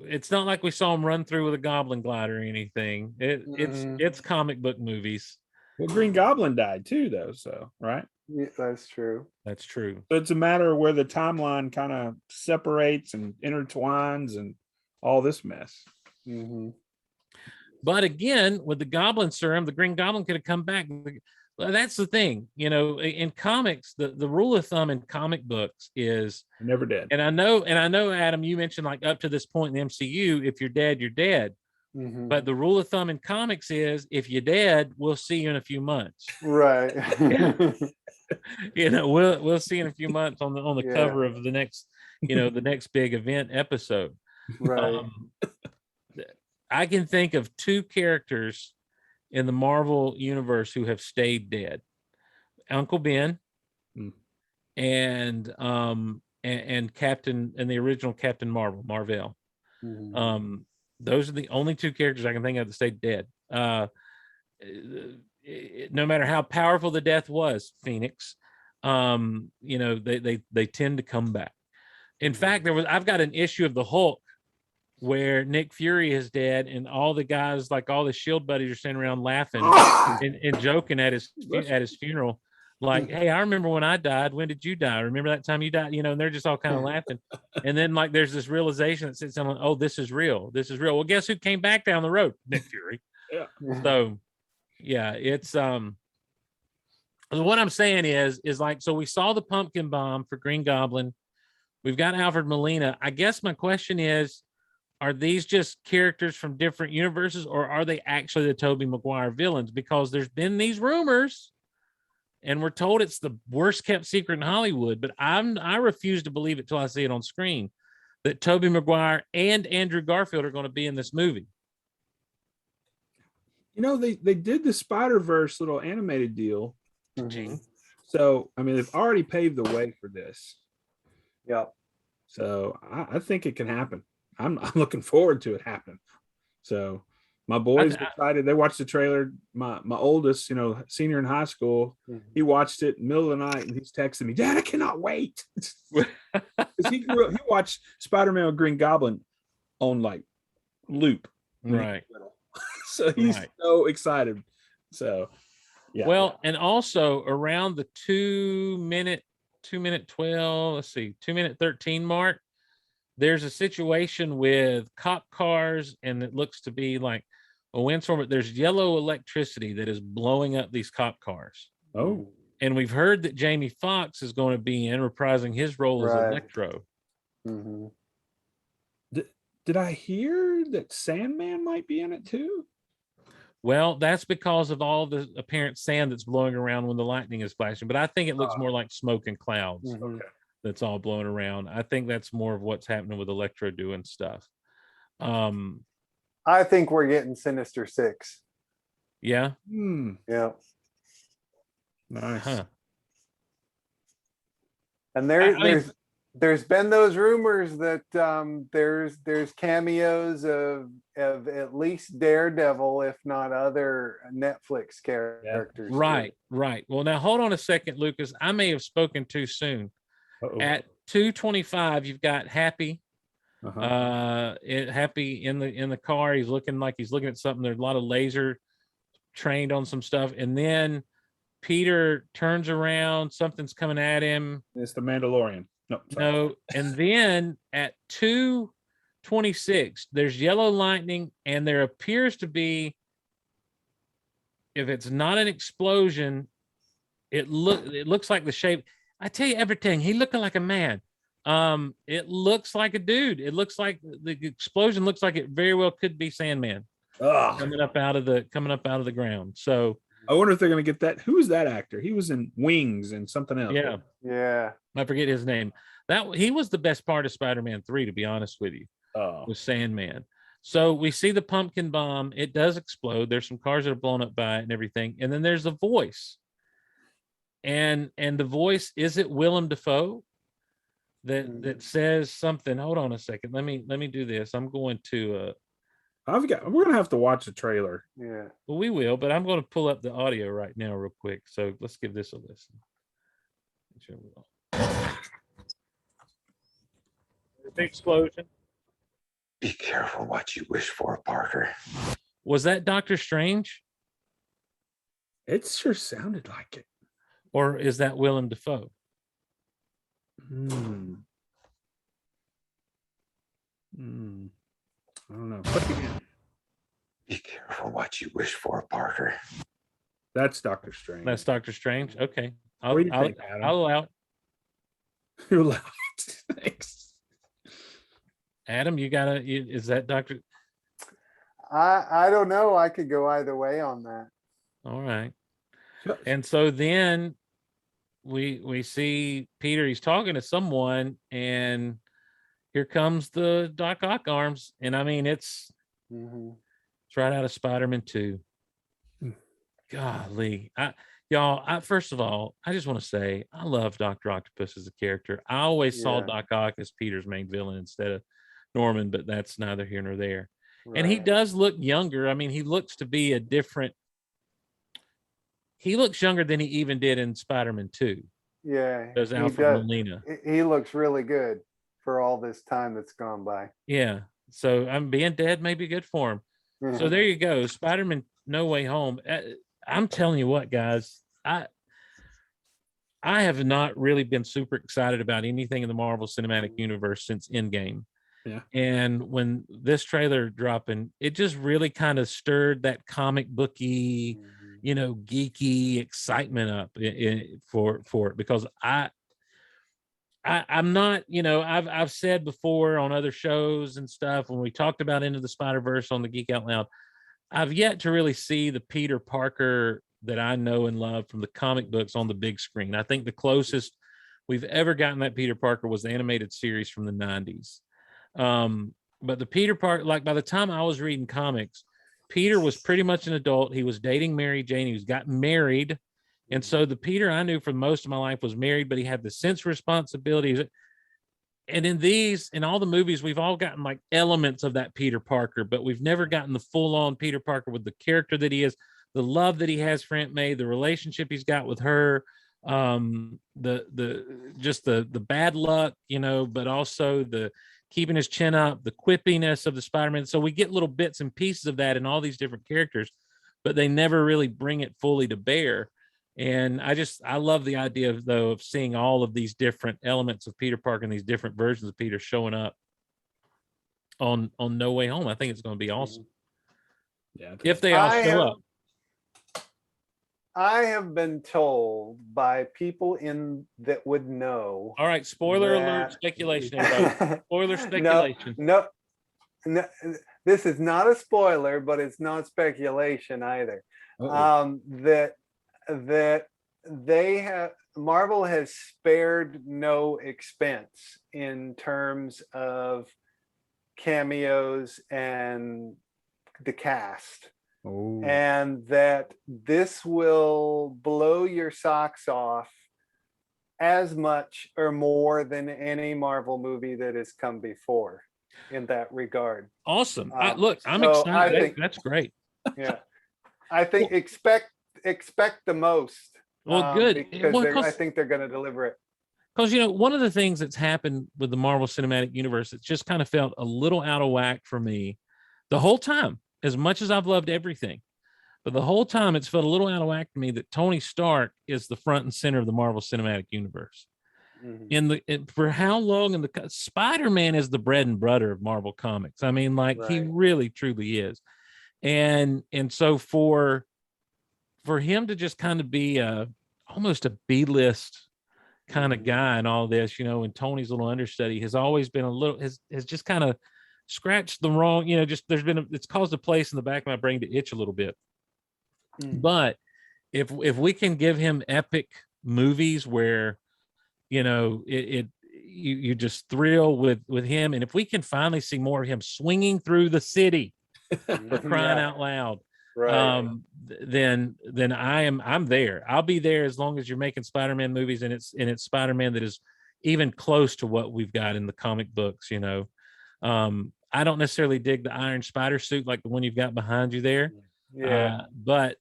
Speaker 1: It's not like we saw him run through with a goblin glider or anything. It's comic book movies.
Speaker 2: Well, Green Goblin died too, though. So right.
Speaker 3: Yeah, that's true.
Speaker 1: That's true.
Speaker 2: So it's a matter of where the timeline kind of separates and intertwines and all this mess.
Speaker 1: But again, with the Goblin Serum, the Green Goblin could have come back. That's the thing, in comics, the rule of thumb in comic books is
Speaker 2: never dead.
Speaker 1: And I know, Adam, you mentioned like up to this point in the MCU, if you're dead, you're dead. But the rule of thumb in comics is, if you're dead, we'll see you in a few months.
Speaker 3: Right.
Speaker 1: We'll see you in a few months on the cover of the next, the next big event episode.
Speaker 3: Right.
Speaker 1: I can think of 2 characters in the Marvel universe who have stayed dead: Uncle Ben and Captain, and the original Captain Marvel. Those are the only 2 characters I can think of that stayed dead. No matter how powerful the death was, Phoenix, they tend to come back. In fact, I've got an issue of the Hulk where Nick Fury is dead, and all the guys, like all the Shield buddies, are standing around laughing and joking at his funeral. Like, hey, I remember when I died. When did you die? Remember that time you died? And they're just all kind of laughing. And then like there's this realization that sits on, oh, this is real. This is real. Well, guess who came back down the road? Nick Fury.
Speaker 2: Yeah.
Speaker 1: So yeah, it's what I'm saying is like, so we saw the pumpkin bomb for Green Goblin. We've got Alfred Molina. I guess my question is, are these just characters from different universes, or are they actually the Tobey Maguire villains? Because there's been these rumors and we're told it's the worst kept secret in Hollywood, but I refuse to believe it till I see it on screen that Tobey Maguire and Andrew Garfield are going to be in this movie.
Speaker 2: You know, they did the Spider-Verse little animated deal. So, I mean, they've already paved the way for this.
Speaker 3: Yep.
Speaker 2: So I think it can happen. I'm looking forward to it happening. So my boys are excited. They watched the trailer. My oldest, senior in high school, he watched it in the middle of the night and he's texting me, Dad, I cannot wait. He watched Spider-Man with Green Goblin on like loop.
Speaker 1: Right.
Speaker 2: So he's so excited. So yeah.
Speaker 1: Well, and also around the 2 minute 12, let's see, 2 minute 13 mark, there's a situation with cop cars, and it looks to be like a windstorm, but there's yellow electricity that is blowing up these cop cars.
Speaker 2: Oh.
Speaker 1: And we've heard that Jamie Foxx is going to be in reprising his role as Electro.
Speaker 2: Did I hear that Sandman might be in it too?
Speaker 1: Well, that's because of all the apparent sand that's blowing around when the lightning is flashing. But I think it looks more like smoke and clouds that's all blowing around. I think that's more of what's happening with Electro doing stuff.
Speaker 3: I think we're getting Sinister Six.
Speaker 1: Yeah.
Speaker 3: Yeah.
Speaker 2: Nice.
Speaker 1: Huh.
Speaker 3: And there's been those rumors that there's cameos of at least Daredevil, if not other Netflix characters.
Speaker 1: Right. Well, now hold on a second, Lucas. I may have spoken too soon. At 2:25, you've got Happy. Happy in the car. He's looking like he's looking at something. There's a lot of laser trained on some stuff, and then Peter turns around. Something's coming at him.
Speaker 2: It's the Mandalorian.
Speaker 1: No, and then at 2:26, there's yellow lightning, and there appears to be, if it's not an explosion, it looks like the shape. I tell you everything. He looking like a man. It looks like a dude. It looks like the explosion looks like it very well could be Sandman coming up out of the ground. So
Speaker 2: I wonder if they're going to get that. Who is that actor? He was in Wings and something else.
Speaker 3: Yeah.
Speaker 1: I forget his name. That he was the best part of Spider-Man 3, to be honest with you. With Sandman. So we see the pumpkin bomb. It does explode. There's some cars that are blown up by it and everything. And then there's a voice. And the voice, is it Willem Dafoe that says something? Hold on a second. Let me do this. I'm going to
Speaker 2: we're gonna have to watch the trailer.
Speaker 3: Yeah.
Speaker 1: Well, we will, but I'm going to pull up the audio right now real quick. So let's give this a listen. The explosion.
Speaker 4: Be careful what you wish for, Parker.
Speaker 1: Was that Doctor Strange?
Speaker 2: It sure sounded like it.
Speaker 1: Or is that Willem Dafoe?
Speaker 2: I don't know.
Speaker 4: Be careful what you wish for, Parker.
Speaker 2: That's Doctor Strange.
Speaker 1: That's Doctor Strange. Okay.
Speaker 2: What do you think, Adam?
Speaker 1: I'll allow it.
Speaker 2: You're allowed. Thanks.
Speaker 1: Adam, is that Doctor?
Speaker 3: I don't know. I could go either way on that.
Speaker 1: All right. And so then we see Peter, he's talking to someone, and here comes the Doc Ock arms. And I mean, it's right out of Spider-Man 2. Golly. First of all, I just want to say I love Dr. Octopus as a character. I always saw Doc Ock as Peter's main villain instead of Norman, but that's neither here nor there. Right. And he does look younger. I mean, he looks younger than he even did in Spider-Man 2.
Speaker 3: Yeah.
Speaker 1: As Alfred Molina.
Speaker 3: He looks really good for all this time that's gone by.
Speaker 1: Yeah. So being dead may be good for him. So there you go. Spider-Man No Way Home. I'm telling you what, guys, I have not really been super excited about anything in the Marvel Cinematic Universe since Endgame.
Speaker 2: Yeah.
Speaker 1: And when this trailer dropping, it just really kind of stirred that comic booky, geeky excitement up for it, because I'm not, I've said before on other shows and stuff, when we talked about Into the Spider-Verse on the Geek Out Loud, I've yet to really see the Peter Parker that I know and love from the comic books on the big screen. I think the closest we've ever gotten that Peter Parker was the animated series from the 90s. But the Peter Parker, like by the time I was reading comics, Peter was pretty much an adult. He was dating Mary Jane. He was got married. And so the Peter I knew for most of my life was married, but he had the sense of responsibility. And in all the movies, we've all gotten like elements of that Peter Parker, but we've never gotten the full on Peter Parker with the character that he is, the love that he has for Aunt May, the relationship he's got with her, the bad luck, but also the keeping his chin up, the quippiness of the Spider-Man. So we get little bits and pieces of that in all these different characters, but they never really bring it fully to bear. And I love the idea of seeing all of these different elements of Peter Parker and these different versions of Peter showing up on No Way Home. I think it's going to be awesome.
Speaker 2: Yeah.
Speaker 1: If they all show up.
Speaker 3: I have been told by people that would know.
Speaker 1: All right, spoiler alert, speculation, everybody. Spoiler speculation.
Speaker 3: No, this is not a spoiler, but it's not speculation either. That Marvel has spared no expense in terms of cameos and the cast.
Speaker 2: Oh.
Speaker 3: And that this will blow your socks off as much or more than any Marvel movie that has come before in that regard.
Speaker 1: Awesome. Look, I'm excited. That's great.
Speaker 3: Yeah. I think expect the most.
Speaker 1: Well, good.
Speaker 3: Because I think they're going to deliver it.
Speaker 1: Because, one of the things that's happened with the Marvel Cinematic Universe, it's just kind of felt a little out of whack for me the whole time. As much as I've loved everything, but the whole time it's felt a little out of whack to me that Tony Stark is the front and center of the Marvel Cinematic Universe. Mm-hmm. For how long Spider-Man is the bread and butter of Marvel Comics. I mean, like he really truly is. And so for him to just kind of be almost a B-list kind of guy and all this, and Tony's little understudy has always been has just kind of scratched the wrong, it's caused a place in the back of my brain to itch a little bit. But if we can give him epic movies where, you just thrill with him, and if we can finally see more of him swinging through the city for crying out loud, then I'm there. I'll be there as long as you're making Spider-Man movies and it's Spider-Man that is even close to what we've got in the comic books. I don't necessarily dig the Iron Spider suit like the one you've got behind you there.
Speaker 3: Yeah.
Speaker 1: But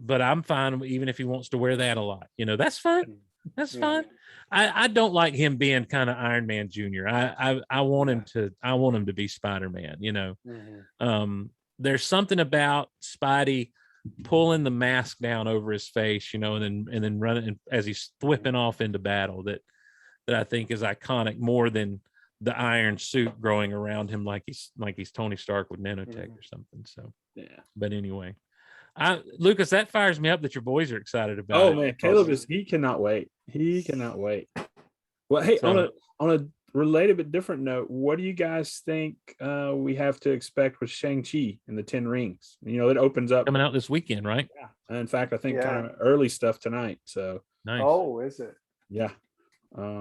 Speaker 1: I'm fine even if he wants to wear that a lot. That's fine. That's fine. I don't like him being kind of Iron Man Jr. I want him to be Spider-Man, There's something about Spidey pulling the mask down over his face, and then running as he's whipping off into battle that I think is iconic more than the iron suit growing around him like he's Tony Stark with nanotech or something. So but anyway, Lucas, that fires me up that your boys are excited about it.
Speaker 2: Oh man, Caleb he cannot wait. Well, hey, on a related but different note, what do you guys think we have to expect with Shang-Chi and the 10 Rings? It opens up
Speaker 1: coming out this weekend, right?
Speaker 2: Yeah. In fact, I think kind of early stuff tonight. So
Speaker 1: nice.
Speaker 3: Oh, is it?
Speaker 2: Yeah.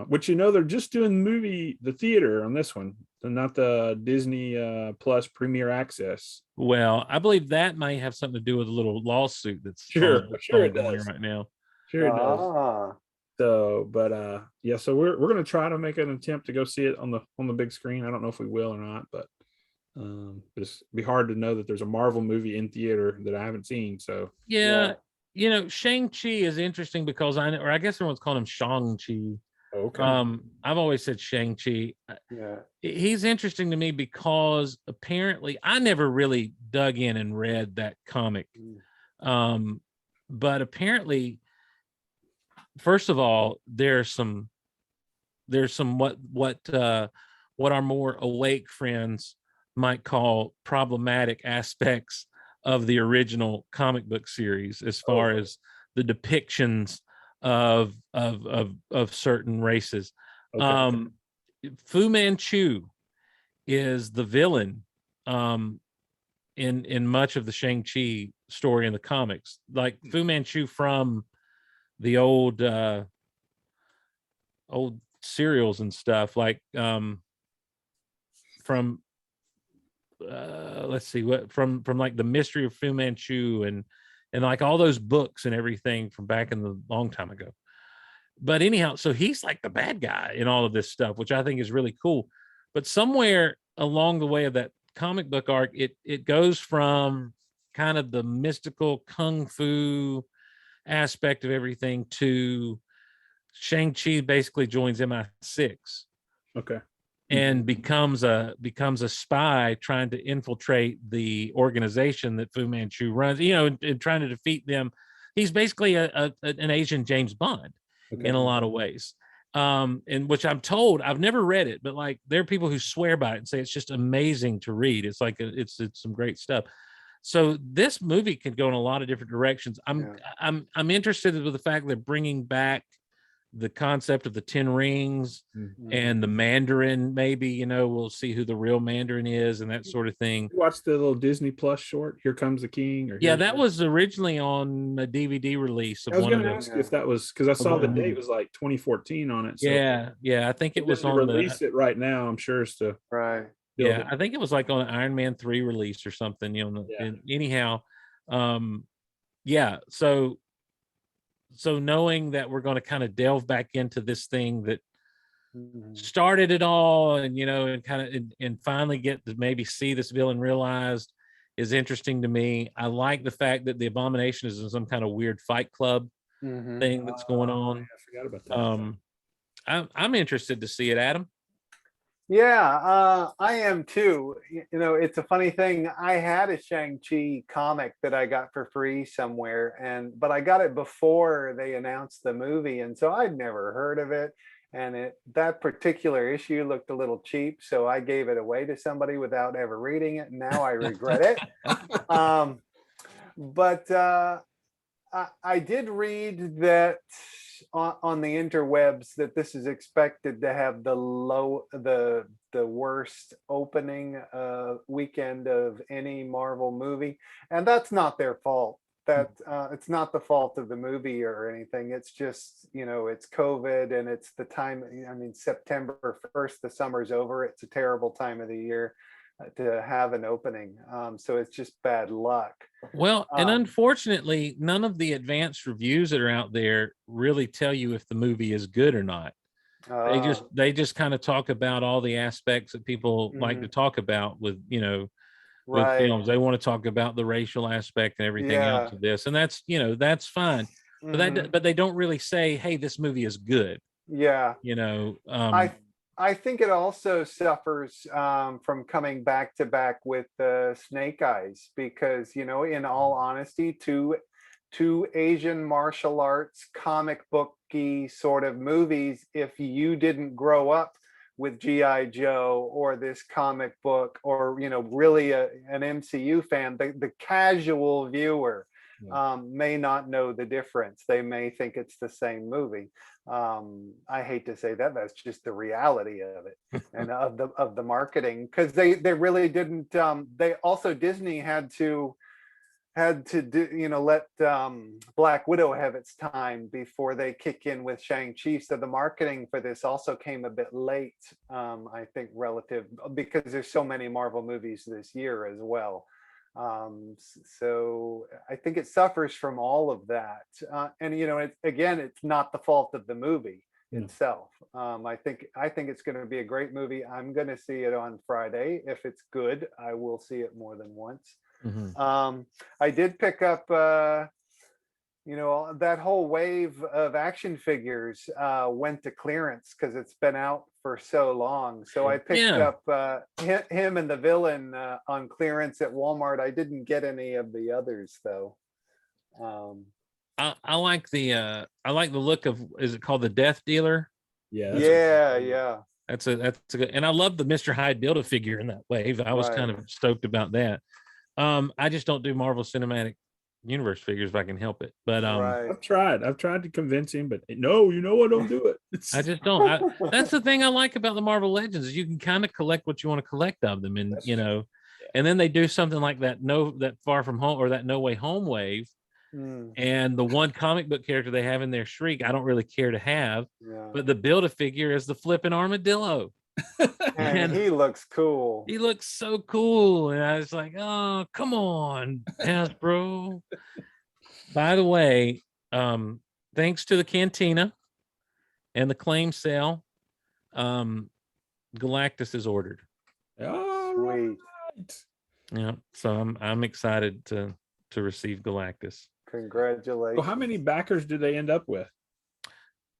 Speaker 2: Which they're just doing the theater on this one, and not the Disney Plus Premier Access.
Speaker 1: Well, I believe that might have something to do with a little lawsuit that's
Speaker 2: sure it does
Speaker 1: right now.
Speaker 2: Sure it does. So, but so we're gonna try to make an attempt to go see it on the big screen. I don't know if we will or not, but it's be hard to know that there's a Marvel movie in theater that I haven't seen. So
Speaker 1: Shang-Chi is interesting because I guess everyone's calling him Shang-Chi.
Speaker 2: Okay.
Speaker 1: I've always said Shang-Chi. Yeah. He's interesting to me because apparently I never really dug in and read that comic. But apparently, first of all, there's some what our more awake friends might call problematic aspects of the original comic book series as far as the depictions of certain races. Fu Manchu is the villain in much of the Shang-Chi story in the comics, like Fu Manchu from the old serials and stuff, like from let's see what from like the Mystery of Fu Manchu and like all those books and everything from back in the long time ago. But anyhow, so he's like the bad guy in all of this stuff, which I think is really cool. But somewhere along the way of that comic book arc, it goes from kind of the mystical kung fu aspect of everything to Shang-Chi basically joins MI6.
Speaker 2: Okay.
Speaker 1: And becomes a spy trying to infiltrate the organization that Fu Manchu runs, and trying to defeat them. He's basically an Asian James Bond in a lot of ways. And which I'm told, I've never read it, but like there are people who swear by it and say it's just amazing to read. It's like it's some great stuff. So this movie could go in a lot of different directions. I'm interested with the fact they're bringing back the concept of the 10 rings and the Mandarin. Maybe, we'll see who the real Mandarin is and that sort of thing.
Speaker 2: You watched the little Disney Plus short, Here Comes the King?
Speaker 1: That was originally on a DVD release.
Speaker 2: I was going to ask if that was, because I saw the date was like 2014 on it. So
Speaker 1: yeah. I think it was on
Speaker 2: release it right now. I'm sure it's to
Speaker 1: Yeah, I think it was like on an Iron Man 3 release or something. And anyhow, so knowing that we're going to kind of delve back into this thing that started it all, and and finally get to maybe see this villain realized is interesting to me. I like the fact that the Abomination is in some kind of weird Fight Club thing that's going on.
Speaker 2: I forgot about that.
Speaker 1: I'm interested to see it, Adam.
Speaker 3: Yeah, I am too. It's a funny thing. I had a Shang-Chi comic that I got for free somewhere, but I got it before they announced the movie, and so I'd never heard of it. And that particular issue looked a little cheap, so I gave it away to somebody without ever reading it. And now I regret it. But I did read that on the interwebs that this is expected to have the worst opening weekend of any Marvel movie, and that's not their fault. That it's not the fault of the movie or anything. It's just it's COVID and it's the time. I mean, September 1st, the summer's over. It's a terrible time of the year to have an opening. So it's just bad luck.
Speaker 1: Well, and unfortunately, none of the advanced reviews that are out there really tell you if the movie is good or not. They just kind of talk about all the aspects that people like to talk about with with films. They want to talk about the racial aspect and everything else of this, and that's that's fine. But they don't really say, hey, this movie is good.
Speaker 3: I think it also suffers from coming back to back with Snake Eyes, because in all honesty, two Asian martial arts comic booky sort of movies, if you didn't grow up with G.I. Joe or this comic book, or really an MCU fan, the casual viewer may not know the difference. They may think it's the same movie. I hate to say that, that's just the reality of it and of the marketing, because they really didn't. They also, Disney had to do, let Black Widow have its time before they kick in with Shang-Chi. So the marketing for this also came a bit late, I think, relative, because there's so many Marvel movies this year as well. So I think it suffers from all of that. And it's not the fault of the movie itself. I think it's going to be a great movie. I'm going to see it on Friday. If it's good, I will see it more than once. I did pick up that whole wave of action figures went to clearance because it's been out for so long. So I picked up him and the villain on clearance at Walmart. I didn't get any of the others though.
Speaker 1: I like the look of, is it called the Death Dealer?
Speaker 3: Yeah.
Speaker 1: That's a good, and I love the Mr. Hyde Build-A-Figure in that wave. I was kind of stoked about that. I just don't do Marvel Cinematic Universe figures if I can help it. But
Speaker 2: I've tried to convince him, but no, I don't do it.
Speaker 1: I just don't. That's the thing I like about the Marvel Legends, is you can kind of collect what you want to collect of them, and And then they do something like that Far From Home or that No Way Home wave. And the one comic book character they have in their Shriek, I don't really care to have, but the Build-A-Figure is the flipping armadillo.
Speaker 3: And he looks cool.
Speaker 1: He looks so cool. And I was like, oh, come on, Hasbro. By the way, thanks to the Cantina and the claim sale, Galactus is ordered.
Speaker 2: Oh,
Speaker 3: Sweet.
Speaker 1: Yeah, so I'm excited to receive Galactus.
Speaker 3: Congratulations.
Speaker 2: Well, how many backers did they end up with?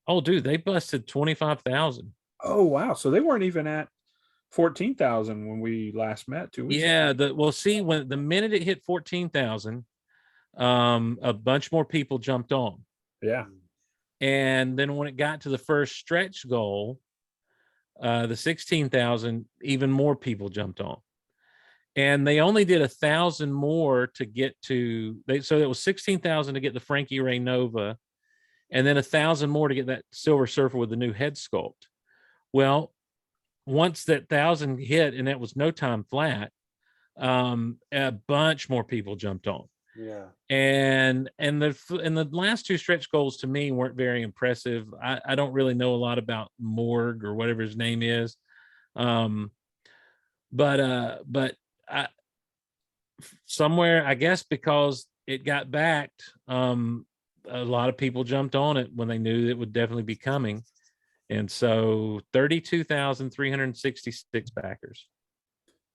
Speaker 1: Oh, dude, they busted 25,000.
Speaker 2: Oh, wow. So they weren't even at 14,000 when we last met 2 weeks ago.
Speaker 1: Well, see, when the minute it hit 14,000, a bunch more people jumped on.
Speaker 2: Yeah.
Speaker 1: And then when it got to the first stretch goal, the 16,000, even more people jumped on. And they only did 1,000 more to get to so it was 16,000 to get the Frankie Ray Nova, and then 1,000 more to get that Silver Surfer with the new head sculpt. Well, once that 1,000 hit, and that was no time flat, a bunch more people jumped on.
Speaker 3: Yeah.
Speaker 1: And the last two stretch goals to me weren't very impressive. I don't really know a lot about Morg or whatever his name is. But somewhere, I guess because it got backed, a lot of people jumped on it when they knew it would definitely be coming. And so 32,366 backers.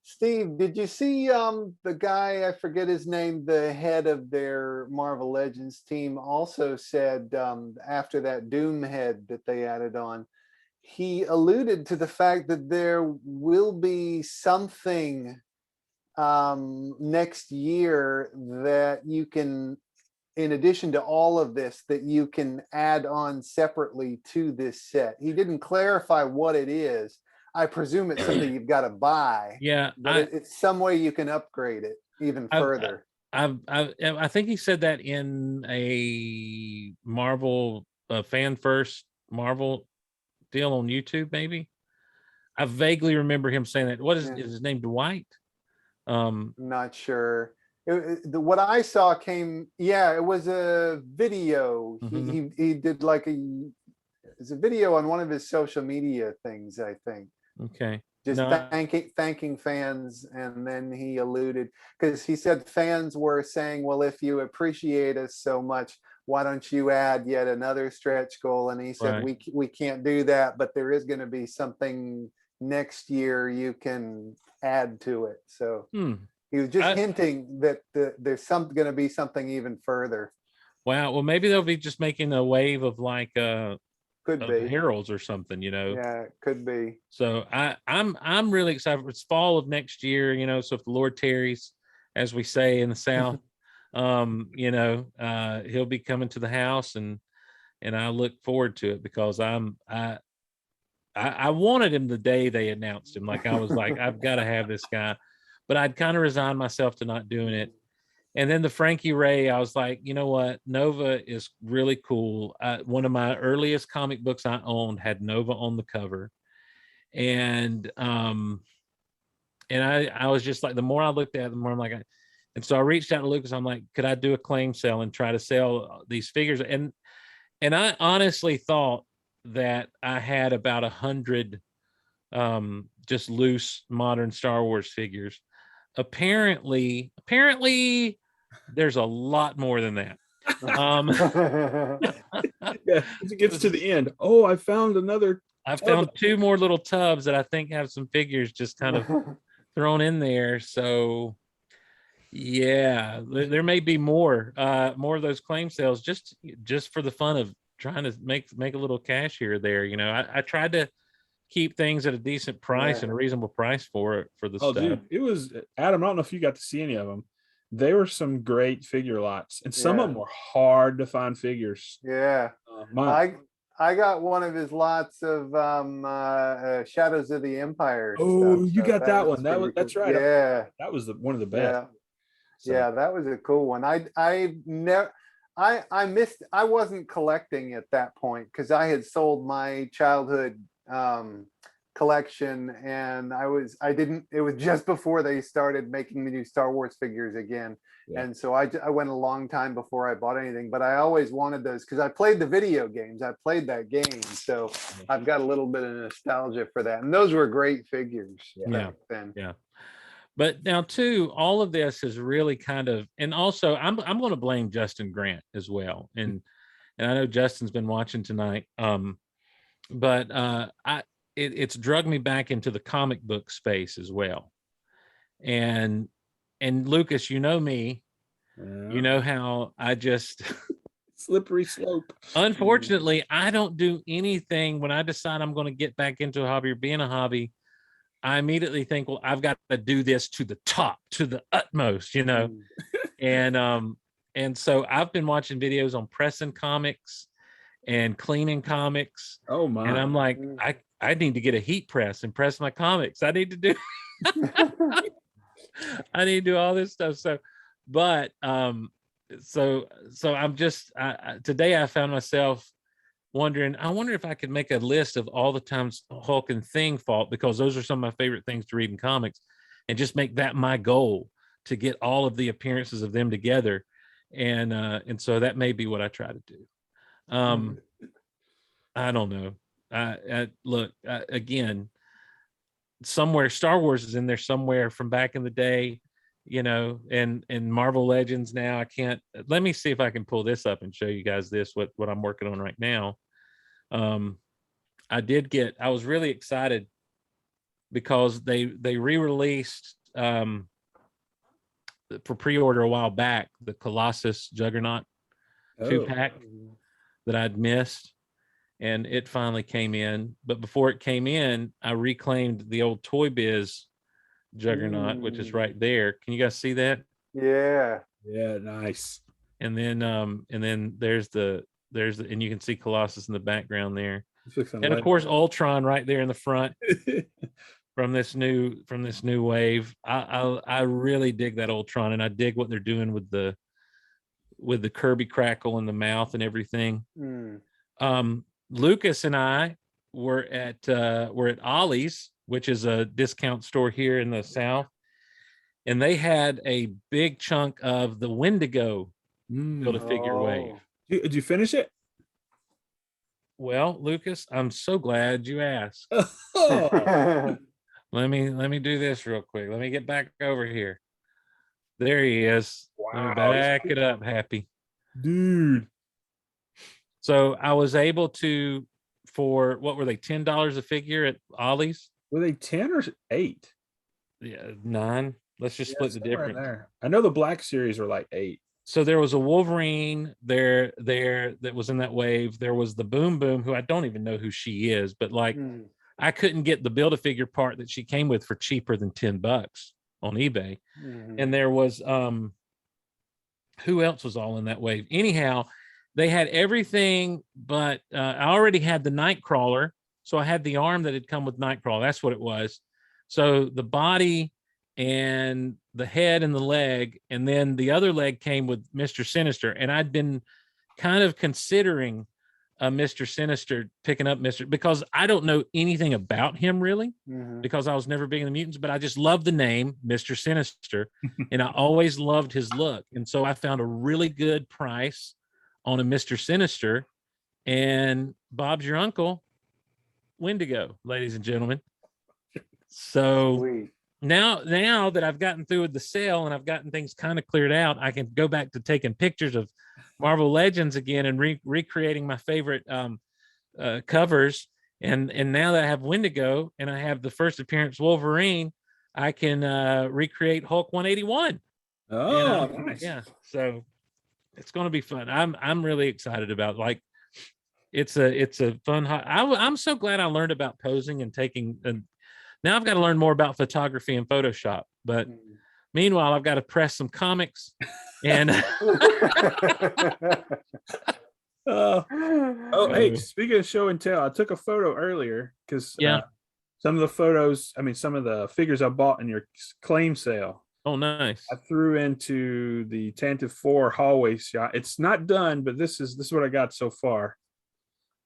Speaker 3: Steve, did you see the guy, I forget his name, the head of their Marvel Legends team also said after that Doom head that they added on, he alluded to the fact that there will be something next year that you can, in addition to all of this, that you can add on separately to this set. He didn't clarify what it is. I presume it's something you've got to buy.
Speaker 1: Yeah,
Speaker 3: but it's some way you can upgrade it even further.
Speaker 1: I think he said that in a Marvel fan first Marvel deal on YouTube, maybe. I vaguely remember him saying that. What is his name? Dwight?
Speaker 3: Not sure. What I saw came, it was a video. He did like it's a video on one of his social media things, I think.
Speaker 1: Okay.
Speaker 3: Just thanking fans, and then he alluded, because he said fans were saying, well, if you appreciate us so much, why don't you add yet another stretch goal? And he said, we can't do that, but there is going to be something next year you can add to it. So he was just hinting that there's going to be something even further.
Speaker 1: Wow. Well, maybe they'll be just making a wave of like
Speaker 3: could be
Speaker 1: heralds or something,
Speaker 3: Yeah, it could be.
Speaker 1: So I'm really excited. It's fall of next year, so if the Lord tarries, as we say in the South, he'll be coming to the house, and I look forward to it, because I wanted him the day they announced him. Like, I was like, I've got to have this guy, but I'd kind of resigned myself to not doing it. And then the Frankie Ray, I was like, you know what? Nova is really cool. One of my earliest comic books I owned had Nova on the cover. And I was just like, the more I looked at it, the more I'm like, and so I reached out to Lucas. I'm like, could I do a claim sale and try to sell these figures? And I honestly thought that I had about 100 just loose modern Star Wars figures. Apparently there's a lot more than that.
Speaker 2: As it gets to the end, I found
Speaker 1: two more little tubs that I think have some figures just kind of thrown in there. So yeah, there may be more of those claim sales just for the fun of trying to make a little cash here or there. I tried to keep things at a decent price and a reasonable price for the stuff. Dude,
Speaker 2: it was, Adam, I don't know if you got to see any of them. They were some great figure lots, and some of them were hard to find figures.
Speaker 3: Yeah. I got one of his lots of Shadows of the Empire.
Speaker 2: Oh,
Speaker 3: stuff,
Speaker 2: you got that one. That's
Speaker 3: cool.
Speaker 2: right.
Speaker 3: Yeah.
Speaker 2: That was one of the best.
Speaker 3: Yeah, that was a cool one. I wasn't collecting at that point, because I had sold my childhood collection, and it was just before they started making the new Star Wars figures again.
Speaker 2: Yeah.
Speaker 3: And so I went a long time before I bought anything, but I always wanted those because I played the video games. I played that game. So I've got a little bit of nostalgia for that. And those were great figures back then.
Speaker 1: Yeah. But now too, all of this is really kind of, and also I'm going to blame Justin Grant as well. And I know Justin's been watching tonight. But it's drugged me back into the comic book space as well. And Lucas, you know me, you know how I just
Speaker 2: slippery slope.
Speaker 1: Unfortunately, I don't do anything when I decide I'm going to get back into a hobby or be in a hobby. I immediately think, well, I've got to do this to the top, to the utmost, you know. And so I've been watching videos on pressing comics and cleaning comics.
Speaker 2: Oh my.
Speaker 1: And I'm like, I need to get a heat press and press my comics. I need to do I need to do all this stuff. So I'm just today I found myself wondering, I wonder if I could make a list of all the times Hulk and Thing fought, because those are some of my favorite things to read in comics, and just make that my goal to get all of the appearances of them together. And so that may be what I try to do. I don't know. Look, again, somewhere Star Wars is in there somewhere from back in the day, you know, and Marvel Legends now. I can't, let me see if I can pull this up and show you guys this, what I'm working on right now. I was really excited because they re-released for pre-order a while back the Colossus Juggernaut 2-pack that I'd missed, and it finally came in. But before it came in, I reclaimed the old Toy Biz Juggernaut, which is right there. Can you guys see that?
Speaker 3: Yeah.
Speaker 2: Yeah, nice.
Speaker 1: And then there's the and you can see Colossus in the background there. And of course Ultron right there in the front from this new wave. I really dig that Ultron, and I dig what they're doing with the Kirby crackle in the mouth and everything. Lucas and I were at Ollie's, which is a discount store here in the South, and they had a big chunk of the Wendigo Build-A-Figure wave.
Speaker 2: Did you finish it?
Speaker 1: Well, Lucas, I'm so glad you asked. Let me do this real quick. Let me get back over here. There he is.
Speaker 2: Wow.
Speaker 1: Let me back it up, Happy.
Speaker 2: Dude.
Speaker 1: So I was able to, for what were they, $10 a figure at Ollie's?
Speaker 2: Were they 10 or 8?
Speaker 1: Yeah, 9. Let's just split the difference.
Speaker 2: There. I know the Black Series were like 8.
Speaker 1: So there was a Wolverine there that was in that wave. There was the Boom Boom, who I don't even know who she is, but like I couldn't get the Build-A-Figure part that she came with for cheaper than $10 on eBay. And there was who else was all in that wave? Anyhow, they had everything, but I already had the Nightcrawler, so I had the arm that had come with Nightcrawler. That's what it was. So the body and the head and the leg, and then the other leg came with Mr. Sinister. And I'd been kind of considering Mr. Sinister, picking up because I don't know anything about him really, because I was never big in the mutants, but I just love the name Mr. Sinister, and I always loved his look. And so I found a really good price on a Mr. Sinister, and Bob's your uncle, Wendigo, ladies and gentlemen. So sweet. Now that I've gotten through with the sale and I've gotten things kind of cleared out, I can go back to taking pictures of Marvel Legends again and recreating my favorite covers. And now that I have Wendigo and I have the first appearance Wolverine, I can recreate Hulk 181.
Speaker 2: Oh, nice.
Speaker 1: Yeah. So it's going to be fun. I'm really excited about it's a fun. I'm so glad I learned about posing and taking. And now I've got to learn more about photography and Photoshop. But meanwhile, I've got to press some comics and.
Speaker 2: Hey, speaking of show and tell, I took a photo earlier because some of the figures I bought in your claim sale.
Speaker 1: Oh, nice.
Speaker 2: I threw into the Tantive 4 hallway shot. It's not done, but this is what I got so far.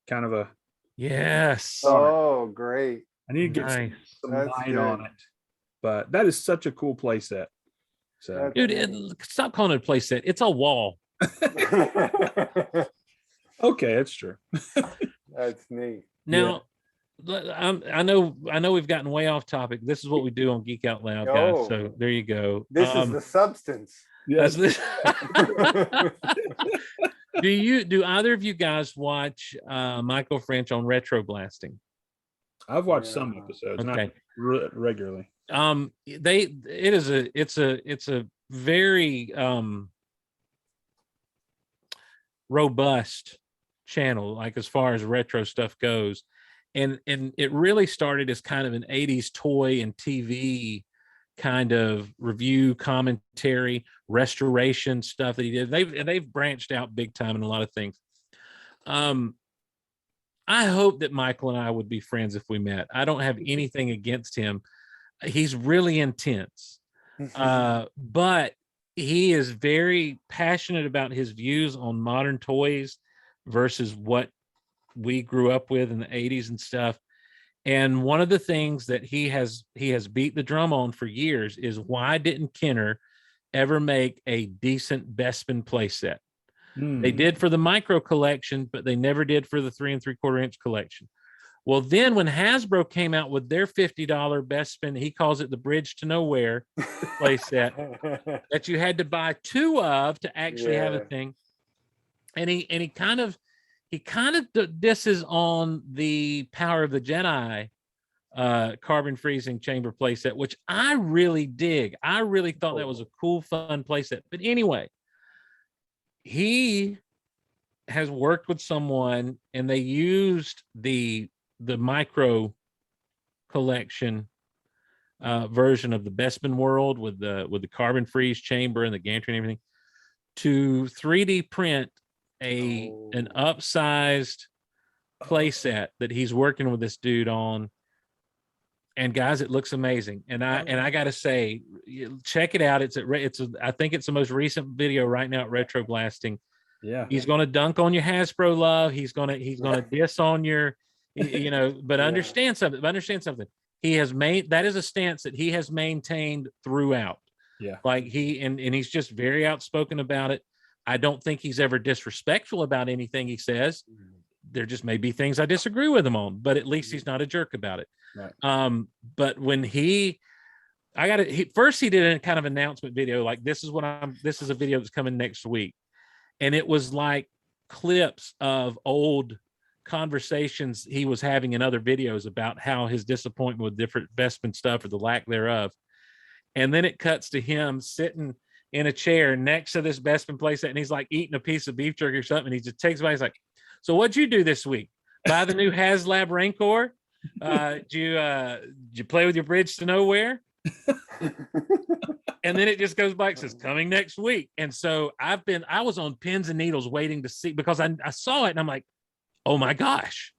Speaker 2: Kind of a
Speaker 1: yes.
Speaker 3: Oh, great.
Speaker 2: I need to get
Speaker 1: Nice.
Speaker 2: some
Speaker 3: That's
Speaker 2: light on
Speaker 3: good.
Speaker 2: it. But that is such a cool play set. So
Speaker 1: Dude, stop calling it a play set. It's a wall.
Speaker 2: okay, that's true.
Speaker 3: That's neat.
Speaker 1: Now, I know we've gotten way off topic. This is what we do on Geek Out Loud, guys.
Speaker 3: Oh.
Speaker 1: So there you go.
Speaker 3: This is the substance.
Speaker 2: Yes.
Speaker 1: That's do either of you guys watch Michael French on Retro Blasting?
Speaker 2: I've watched some episodes,
Speaker 1: Okay.
Speaker 2: not regularly.
Speaker 1: It's a very robust channel, like as far as retro stuff goes. And it really started as kind of an 80s toy and TV kind of review, commentary, restoration stuff that he did. They've branched out big time in a lot of things. I hope that Michael and I would be friends if we met. I don't have anything against him. He's really intense. But he is very passionate about his views on modern toys versus what we grew up with in the 80s and stuff. And one of the things that he has beat the drum on for years is, why didn't Kenner ever make a decent Bespin playset? They did for the micro collection, but they never did for the 3 3/4 inch collection. Well, then when Hasbro came out with their $50 Bespin, he calls it the Bridge to Nowhere playset, that you had to buy 2 of to actually have a thing. And he kind of disses on the Power of the Jedi carbon freezing chamber playset, which I really dig. I really thought that was a cool, fun playset. But anyway, he has worked with someone and they used the micro collection version of the Bespin World with the carbon freeze chamber and the gantry and everything to 3D print an upsized playset that he's working with this dude on. And guys, it looks amazing. And I gotta say, check it out. I think it's the most recent video right now at Retro Blasting.
Speaker 2: Yeah,
Speaker 1: he's gonna dunk on your Hasbro love. He's gonna diss on your, but understand something. He has made, that is a stance that he has maintained throughout.
Speaker 2: Yeah,
Speaker 1: like and he's just very outspoken about it. I don't think he's ever disrespectful about anything he says. There just may be things I disagree with him on, but at least he's not a jerk about it.
Speaker 2: right.
Speaker 1: But when first he did a kind of announcement video, like this is a video that's coming next week. And it was like clips of old conversations he was having in other videos about how his disappointment with different Bespin stuff or the lack thereof. And then it cuts to him sitting in a chair next to this Bespin playset, and he's like eating a piece of beef jerky or something. And he just takes it by. He's like, "So what'd you do this week? Buy the new HasLab Rancor? Did you play with your Bridge to Nowhere?" And then it just goes back, says coming next week. And so I was on pins and needles waiting to see, because I saw it and I'm like, oh my gosh.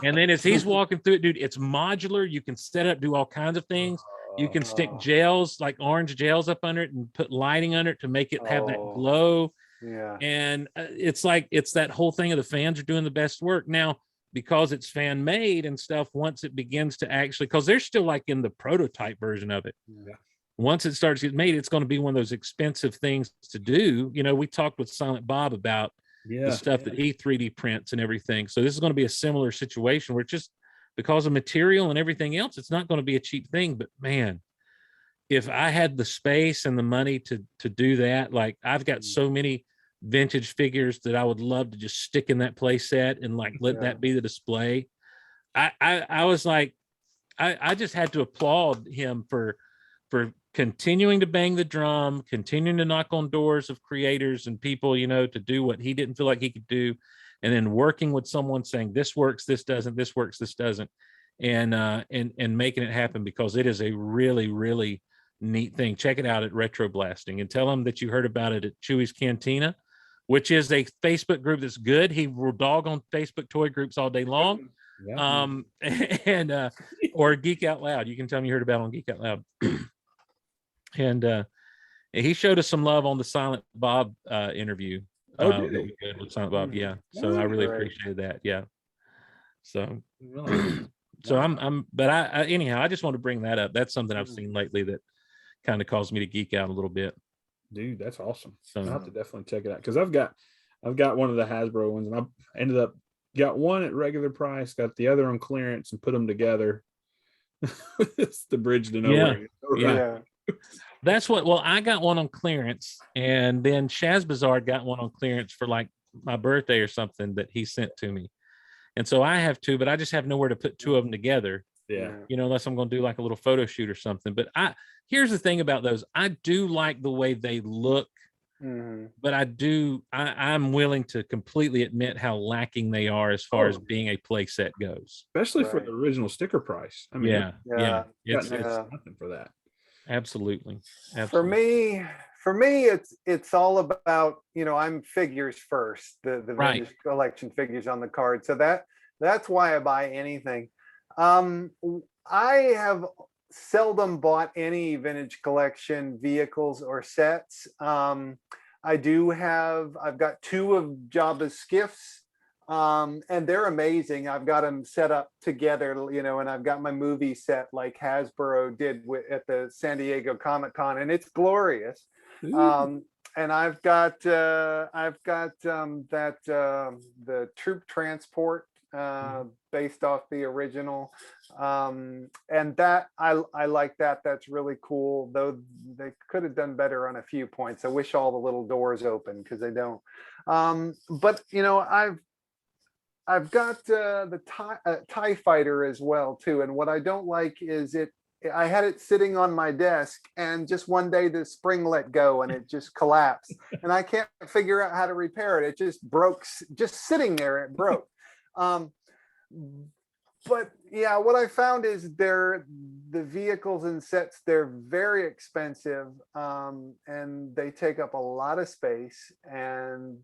Speaker 1: And then as he's walking through it, dude, it's modular. You can set up, do all kinds of things. You can stick gels, like orange gels up under it and put lighting under it to make it have that glow.
Speaker 3: Yeah.
Speaker 1: And it's that whole thing of the fans are doing the best work. Now, because it's fan made and stuff, once it begins to actually, because they're still like in the prototype version of it.
Speaker 2: Yeah.
Speaker 1: Once it starts to get made, it's going to be one of those expensive things to do. We talked with Silent Bob about the stuff that he 3D prints and everything. So this is going to be a similar situation where just because of material and everything else, it's not going to be a cheap thing. But man, if I had the space and the money to do that, like I've got so many vintage figures that I would love to just stick in that play set and like let that be the display. I was like, I just had to applaud him for continuing to bang the drum, continuing to knock on doors of creators and people, to do what he didn't feel like he could do, and then working with someone saying this works, this doesn't, this works, this doesn't, and making it happen, because it is a really, really neat thing. Check it out at Retro Blasting and tell him that you heard about it at Chewie's Cantina, which is a Facebook group that's good. He will dog on Facebook toy groups all day long. Or Geek Out Loud. You can tell me you heard about it on Geek Out Loud. And he showed us some love on the Silent Bob interview. That we did with Silent Bob. Yeah. So I really appreciated that. Yeah. So So but I anyhow, I just want to bring that up. That's something I've seen lately that kind of caused me to geek out a little bit.
Speaker 2: Dude, that's awesome.
Speaker 1: So
Speaker 2: I'll have to definitely check it out because I've got one of the Hasbro ones, and I ended up got one at regular price, got the other on clearance, and put them together. It's the bridge to nowhere.
Speaker 1: Yeah. That's what. Well, I got one on clearance, and then Shaz Bazaar got one on clearance for like my birthday or something that he sent to me, and so I have two, but I just have nowhere to put two of them together.
Speaker 2: Yeah.
Speaker 1: You know, unless I'm going to do like a little photo shoot or something. But here's the thing about those. I do like the way they look, but I'm willing to completely admit how lacking they are as far as being a play set goes.
Speaker 2: Especially for the original sticker price. I mean,
Speaker 1: it's
Speaker 2: nothing for that.
Speaker 1: Absolutely.
Speaker 3: For me, it's all about, I'm figures first, the vintage collection figures on the card. So that's why I buy anything. I have seldom bought any vintage collection vehicles or sets. I've got two of Jabba's skiffs, and they're amazing. I've got them set up together, and I've got my movie set like Hasbro did at the San Diego Comic-Con, and it's glorious. And I've got the troop transport based off the original, and that I like that. That's really cool, though they could have done better on a few points. I wish all the little doors open because they don't. But I've got the TIE fighter as well too, and what I don't like is I had it sitting on my desk, and just one day the spring let go and it just collapsed, and I can't figure out how to repair it. It just broke, just sitting there, it broke. But yeah, what I found is the vehicles and sets, they're very expensive, and they take up a lot of space, and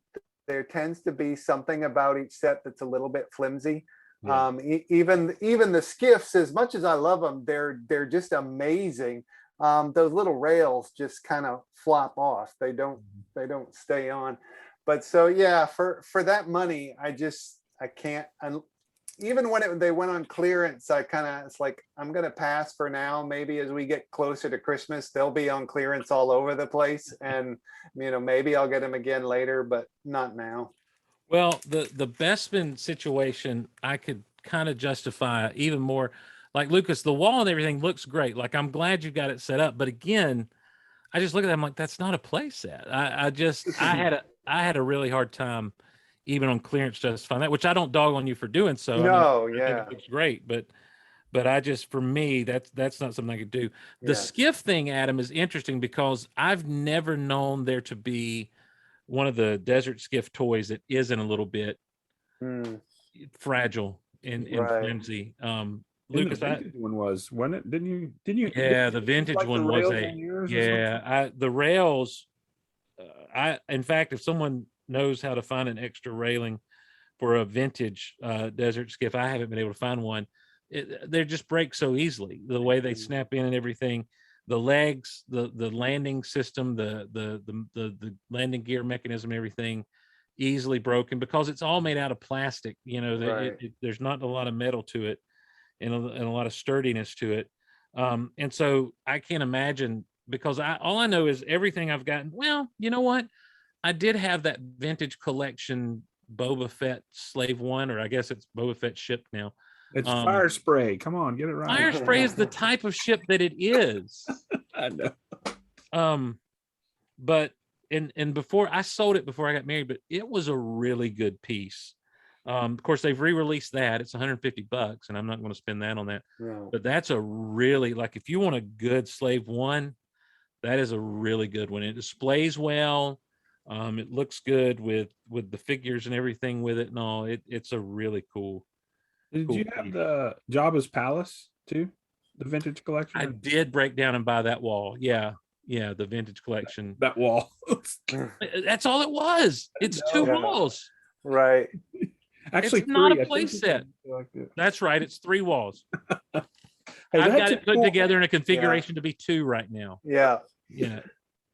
Speaker 3: there tends to be something about each set that's a little bit flimsy. Even the skiffs, as much as I love them, they're just amazing. Those little rails just kind of flop off. They don't stay on. But so yeah, for that money, I can't. Even when they went on clearance, it's like, I'm gonna pass for now. Maybe as we get closer to Christmas, they'll be on clearance all over the place, and maybe I'll get them again later, but not now.
Speaker 1: Well, the Bestman situation, I could kind of justify even more. Like Lucas, the wall and everything looks great. Like, I'm glad you got it set up, but again, I just look at that, I'm like, that's not a play set. I had a really hard time even on clearance justifying that, which I don't dog on you for doing so. I think it looks great, but for me, that's not something I could do. The skiff thing, Adam, is interesting because I've never known there to be one of the desert skiff toys that isn't a little bit fragile and flimsy. Lucas,
Speaker 2: the vintage one was, wasn't it? Didn't you?
Speaker 1: Yeah, the vintage one was the rails. In fact, if someone knows how to find an extra railing for a vintage desert skiff, I haven't been able to find one. They just break so easily. The way they snap in and everything. The legs, the landing system, the landing gear mechanism, everything easily broken because it's all made out of plastic. There's not a lot of metal to it and a lot of sturdiness to it. And so I can't imagine, because all I know is everything I've gotten. Well, you know what? I did have that vintage collection Boba Fett Slave One, or I guess it's Boba Fett ship now.
Speaker 2: It's fire spray. Come on, get it right.
Speaker 1: Fire spray is the type of ship that it is.
Speaker 2: I know.
Speaker 1: But and before I sold it before I got married, but it was a really good piece. Of course, they've re-released that. It's $150, and I'm not going to spend that on that.
Speaker 3: No.
Speaker 1: But that's a really, like, if you want a good Slave One, that is a really good one. It displays well. It looks good with the figures and everything with it and all. It's a really cool.
Speaker 2: Did you have the Jabba's Palace too? The vintage collection?
Speaker 1: I did break down and buy that wall. Yeah, the vintage collection.
Speaker 2: That wall.
Speaker 1: That's all it was. It's two walls.
Speaker 3: Right.
Speaker 2: Actually,
Speaker 1: it's not a play set. That's right. It's 3 walls. I've got it put together in a configuration to be 2 right now.
Speaker 3: Yeah.
Speaker 1: Yeah.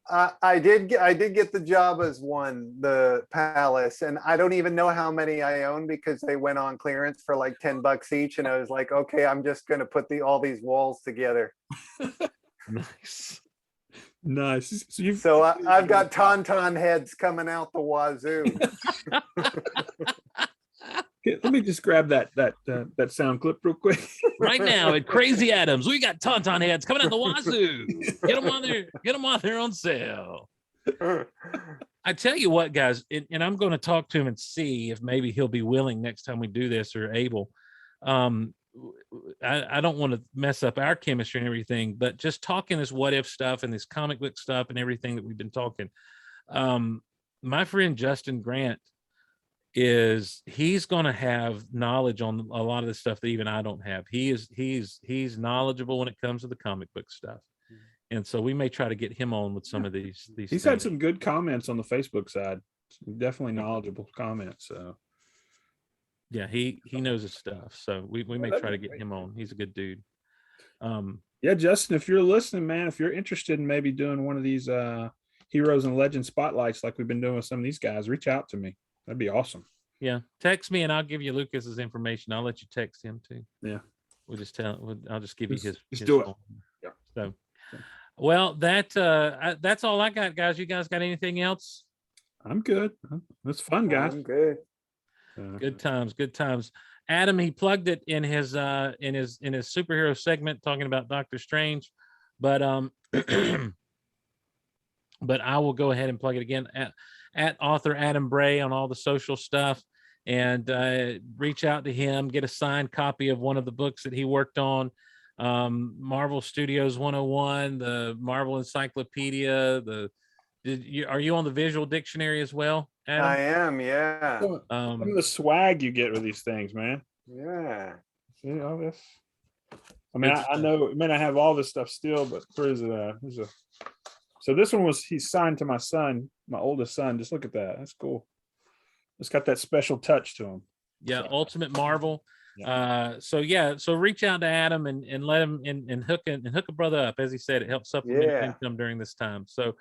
Speaker 3: I did get the Jabba's one, the palace, and I don't even know how many I own because they went on clearance for like $10 each, and I was like, okay, I'm just gonna put all these walls together.
Speaker 1: Nice.
Speaker 2: Nice.
Speaker 3: So I've got tauntaun heads coming out the wazoo.
Speaker 2: Let me just grab that sound clip real quick.
Speaker 1: Right now at Crazy Adams, we got tauntaun heads coming out the wazoo. Get them on there on sale. I tell you what, guys, and I'm going to talk to him and see if maybe he'll be willing next time we do this or able. I don't want to mess up our chemistry and everything, but just talking this what if stuff and this comic book stuff and everything that we've been talking. My friend Justin Grant he's going to have knowledge on a lot of the stuff that even I don't have. He's knowledgeable when it comes to the comic book stuff. And so we may try to get him on with some of these
Speaker 2: He's
Speaker 1: things.
Speaker 2: had some good comments on the Facebook side. Definitely knowledgeable comments. So
Speaker 1: yeah, he knows his stuff. So we may try to get him on. He's a good dude.
Speaker 2: Yeah, Justin, if you're listening, man, if you're interested in maybe doing one of these heroes and legend spotlights like we've been doing with some of these guys, reach out to me. That'd be awesome.
Speaker 1: Yeah, text me and I'll give you Lucas's information. I'll let you text him too.
Speaker 2: Yeah,
Speaker 1: I'll just give you his.
Speaker 2: Just do it.
Speaker 1: Phone. Yeah. So, well, that's all I got, guys. You guys got anything else?
Speaker 2: I'm good. That's fun, guys.
Speaker 3: I'm good.
Speaker 1: Good times. Adam, he plugged it in his superhero segment talking about Doctor Strange, but but I will go ahead and plug it again at author Adam Bray on all the social stuff, and reach out to him, get a signed copy of one of the books that he worked on, Marvel Studios 101, the Marvel Encyclopedia. Are you on the Visual Dictionary as well, Adam?
Speaker 3: I am, yeah.
Speaker 2: Some of the swag you get with these things, man.
Speaker 3: Yeah.
Speaker 2: See all this? I mean, I know it may not have all this stuff still, but there's a. So this one he's signed to my son, my oldest son. Just look at that. That's cool. It's got that special touch to him.
Speaker 1: Yeah,
Speaker 2: So.
Speaker 1: Ultimate Marvel.
Speaker 2: Yeah.
Speaker 1: So reach out to Adam and let him and hook a brother up. As he said, it helps supplement income during this time. So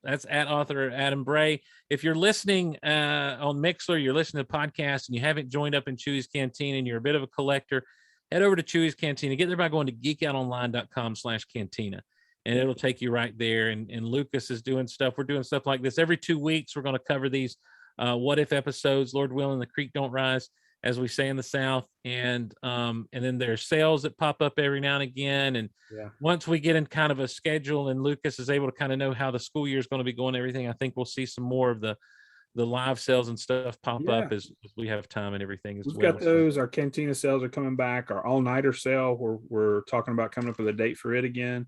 Speaker 1: that's at author Adam Bray. If you're listening on Mixler, you're listening to podcasts and you haven't joined up in Chewie's Cantina and you're a bit of a collector, head over to Chewie's Cantina. Get there by going to geekoutonline.com/cantina. And it'll take you right there. And Lucas is doing stuff. We're doing stuff like this every 2 weeks. We're going to cover these what if episodes, Lord willing, the creek don't rise, as we say in the South. And then there's sales that pop up every now and again. And once we get in kind of a schedule and Lucas is able to kind of know how the school year is going to be going, everything, I think we'll see some more of the live sales and stuff pop up as we have time and everything.
Speaker 2: We've got those. Our Cantina sales are coming back. Our all-nighter sale, we're talking about coming up with a date for it again.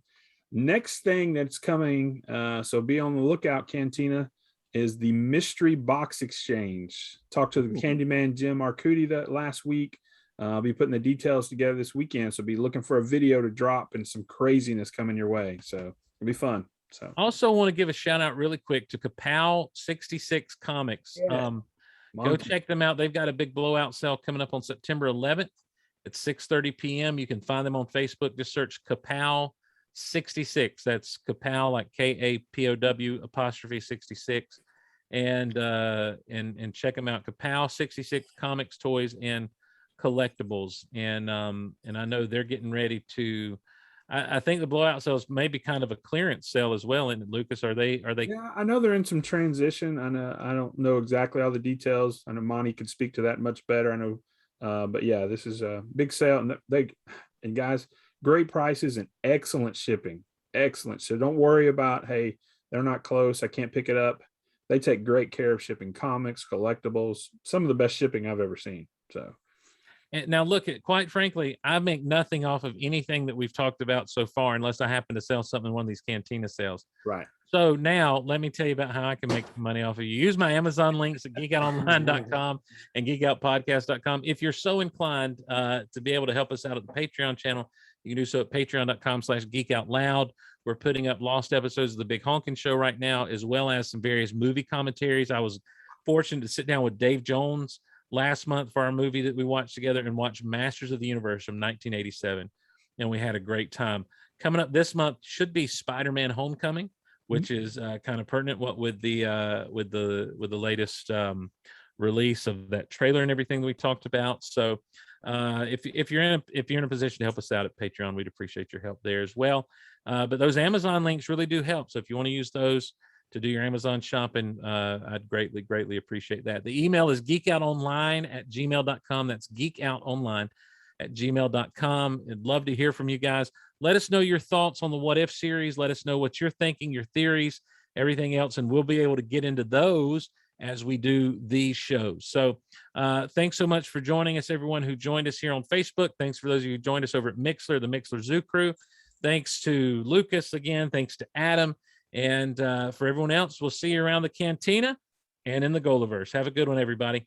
Speaker 2: Next thing that's coming, so be on the lookout, Cantina, is the mystery box exchange. Talked to the Candyman Jim Arcudi that last week. I'll be putting the details together this weekend, so be looking for a video to drop and some craziness coming your way. So it'll be fun. So
Speaker 1: also want to give a shout out really quick to Kapow 66 Comics. Go check them out. They've got a big blowout sale coming up on September 11th at 6:30 p.m. You can find them on Facebook. Just search Kapow 66. That's Kapow, like KAPOW'66, and check them out. Kapow 66 Comics, Toys, and Collectibles. And I know they're getting ready to. I think the blowout sales may be kind of a clearance sale as well. And Lucas, are they?
Speaker 2: Yeah, I know they're in some transition. I don't know exactly all the details. I know Monty could speak to that much better. I know, but yeah, this is a big sale, and guys. Great prices and excellent shipping. Excellent. So don't worry about, hey, they're not close, I can't pick it up. They take great care of shipping comics, collectibles, some of the best shipping I've ever seen. So
Speaker 1: and now look, quite frankly, I make nothing off of anything that we've talked about so far unless I happen to sell something in one of these Cantina sales.
Speaker 2: Right.
Speaker 1: So now let me tell you about how I can make money off of you. Use my Amazon links at geekoutonline.com and geekoutonline.com. If you're so inclined to be able to help us out at the Patreon channel, you can do so at patreon.com/geekoutloud. We're putting up lost episodes of the Big Honkin' Show right now, as well as some various movie commentaries. I was fortunate to sit down with Dave Jones last month for our movie that we watched together and watch Masters of the Universe from 1987. And we had a great time. Coming up this month should be Spider-Man Homecoming. which is kind of pertinent what with the latest release of that trailer and everything that we talked about. So if you're in a position to help us out at Patreon, we'd appreciate your help there as well. But those Amazon links really do help. So if you want to use those to do your Amazon shopping, I'd greatly appreciate that. The email is geekoutonline@gmail.com. That's geekoutonline@gmail.com. I'd love to hear from you guys. Let us know your thoughts on the What If series. Let us know what you're thinking, your theories, everything else, and we'll be able to get into those as we do these shows. So thanks so much for joining us, everyone who joined us here on Facebook. Thanks for those of you who joined us over at Mixler, the Mixler Zoo Crew. Thanks to Lucas again. Thanks to Adam. And for everyone else, we'll see you around the cantina and in the Golaverse. Have a good one, everybody.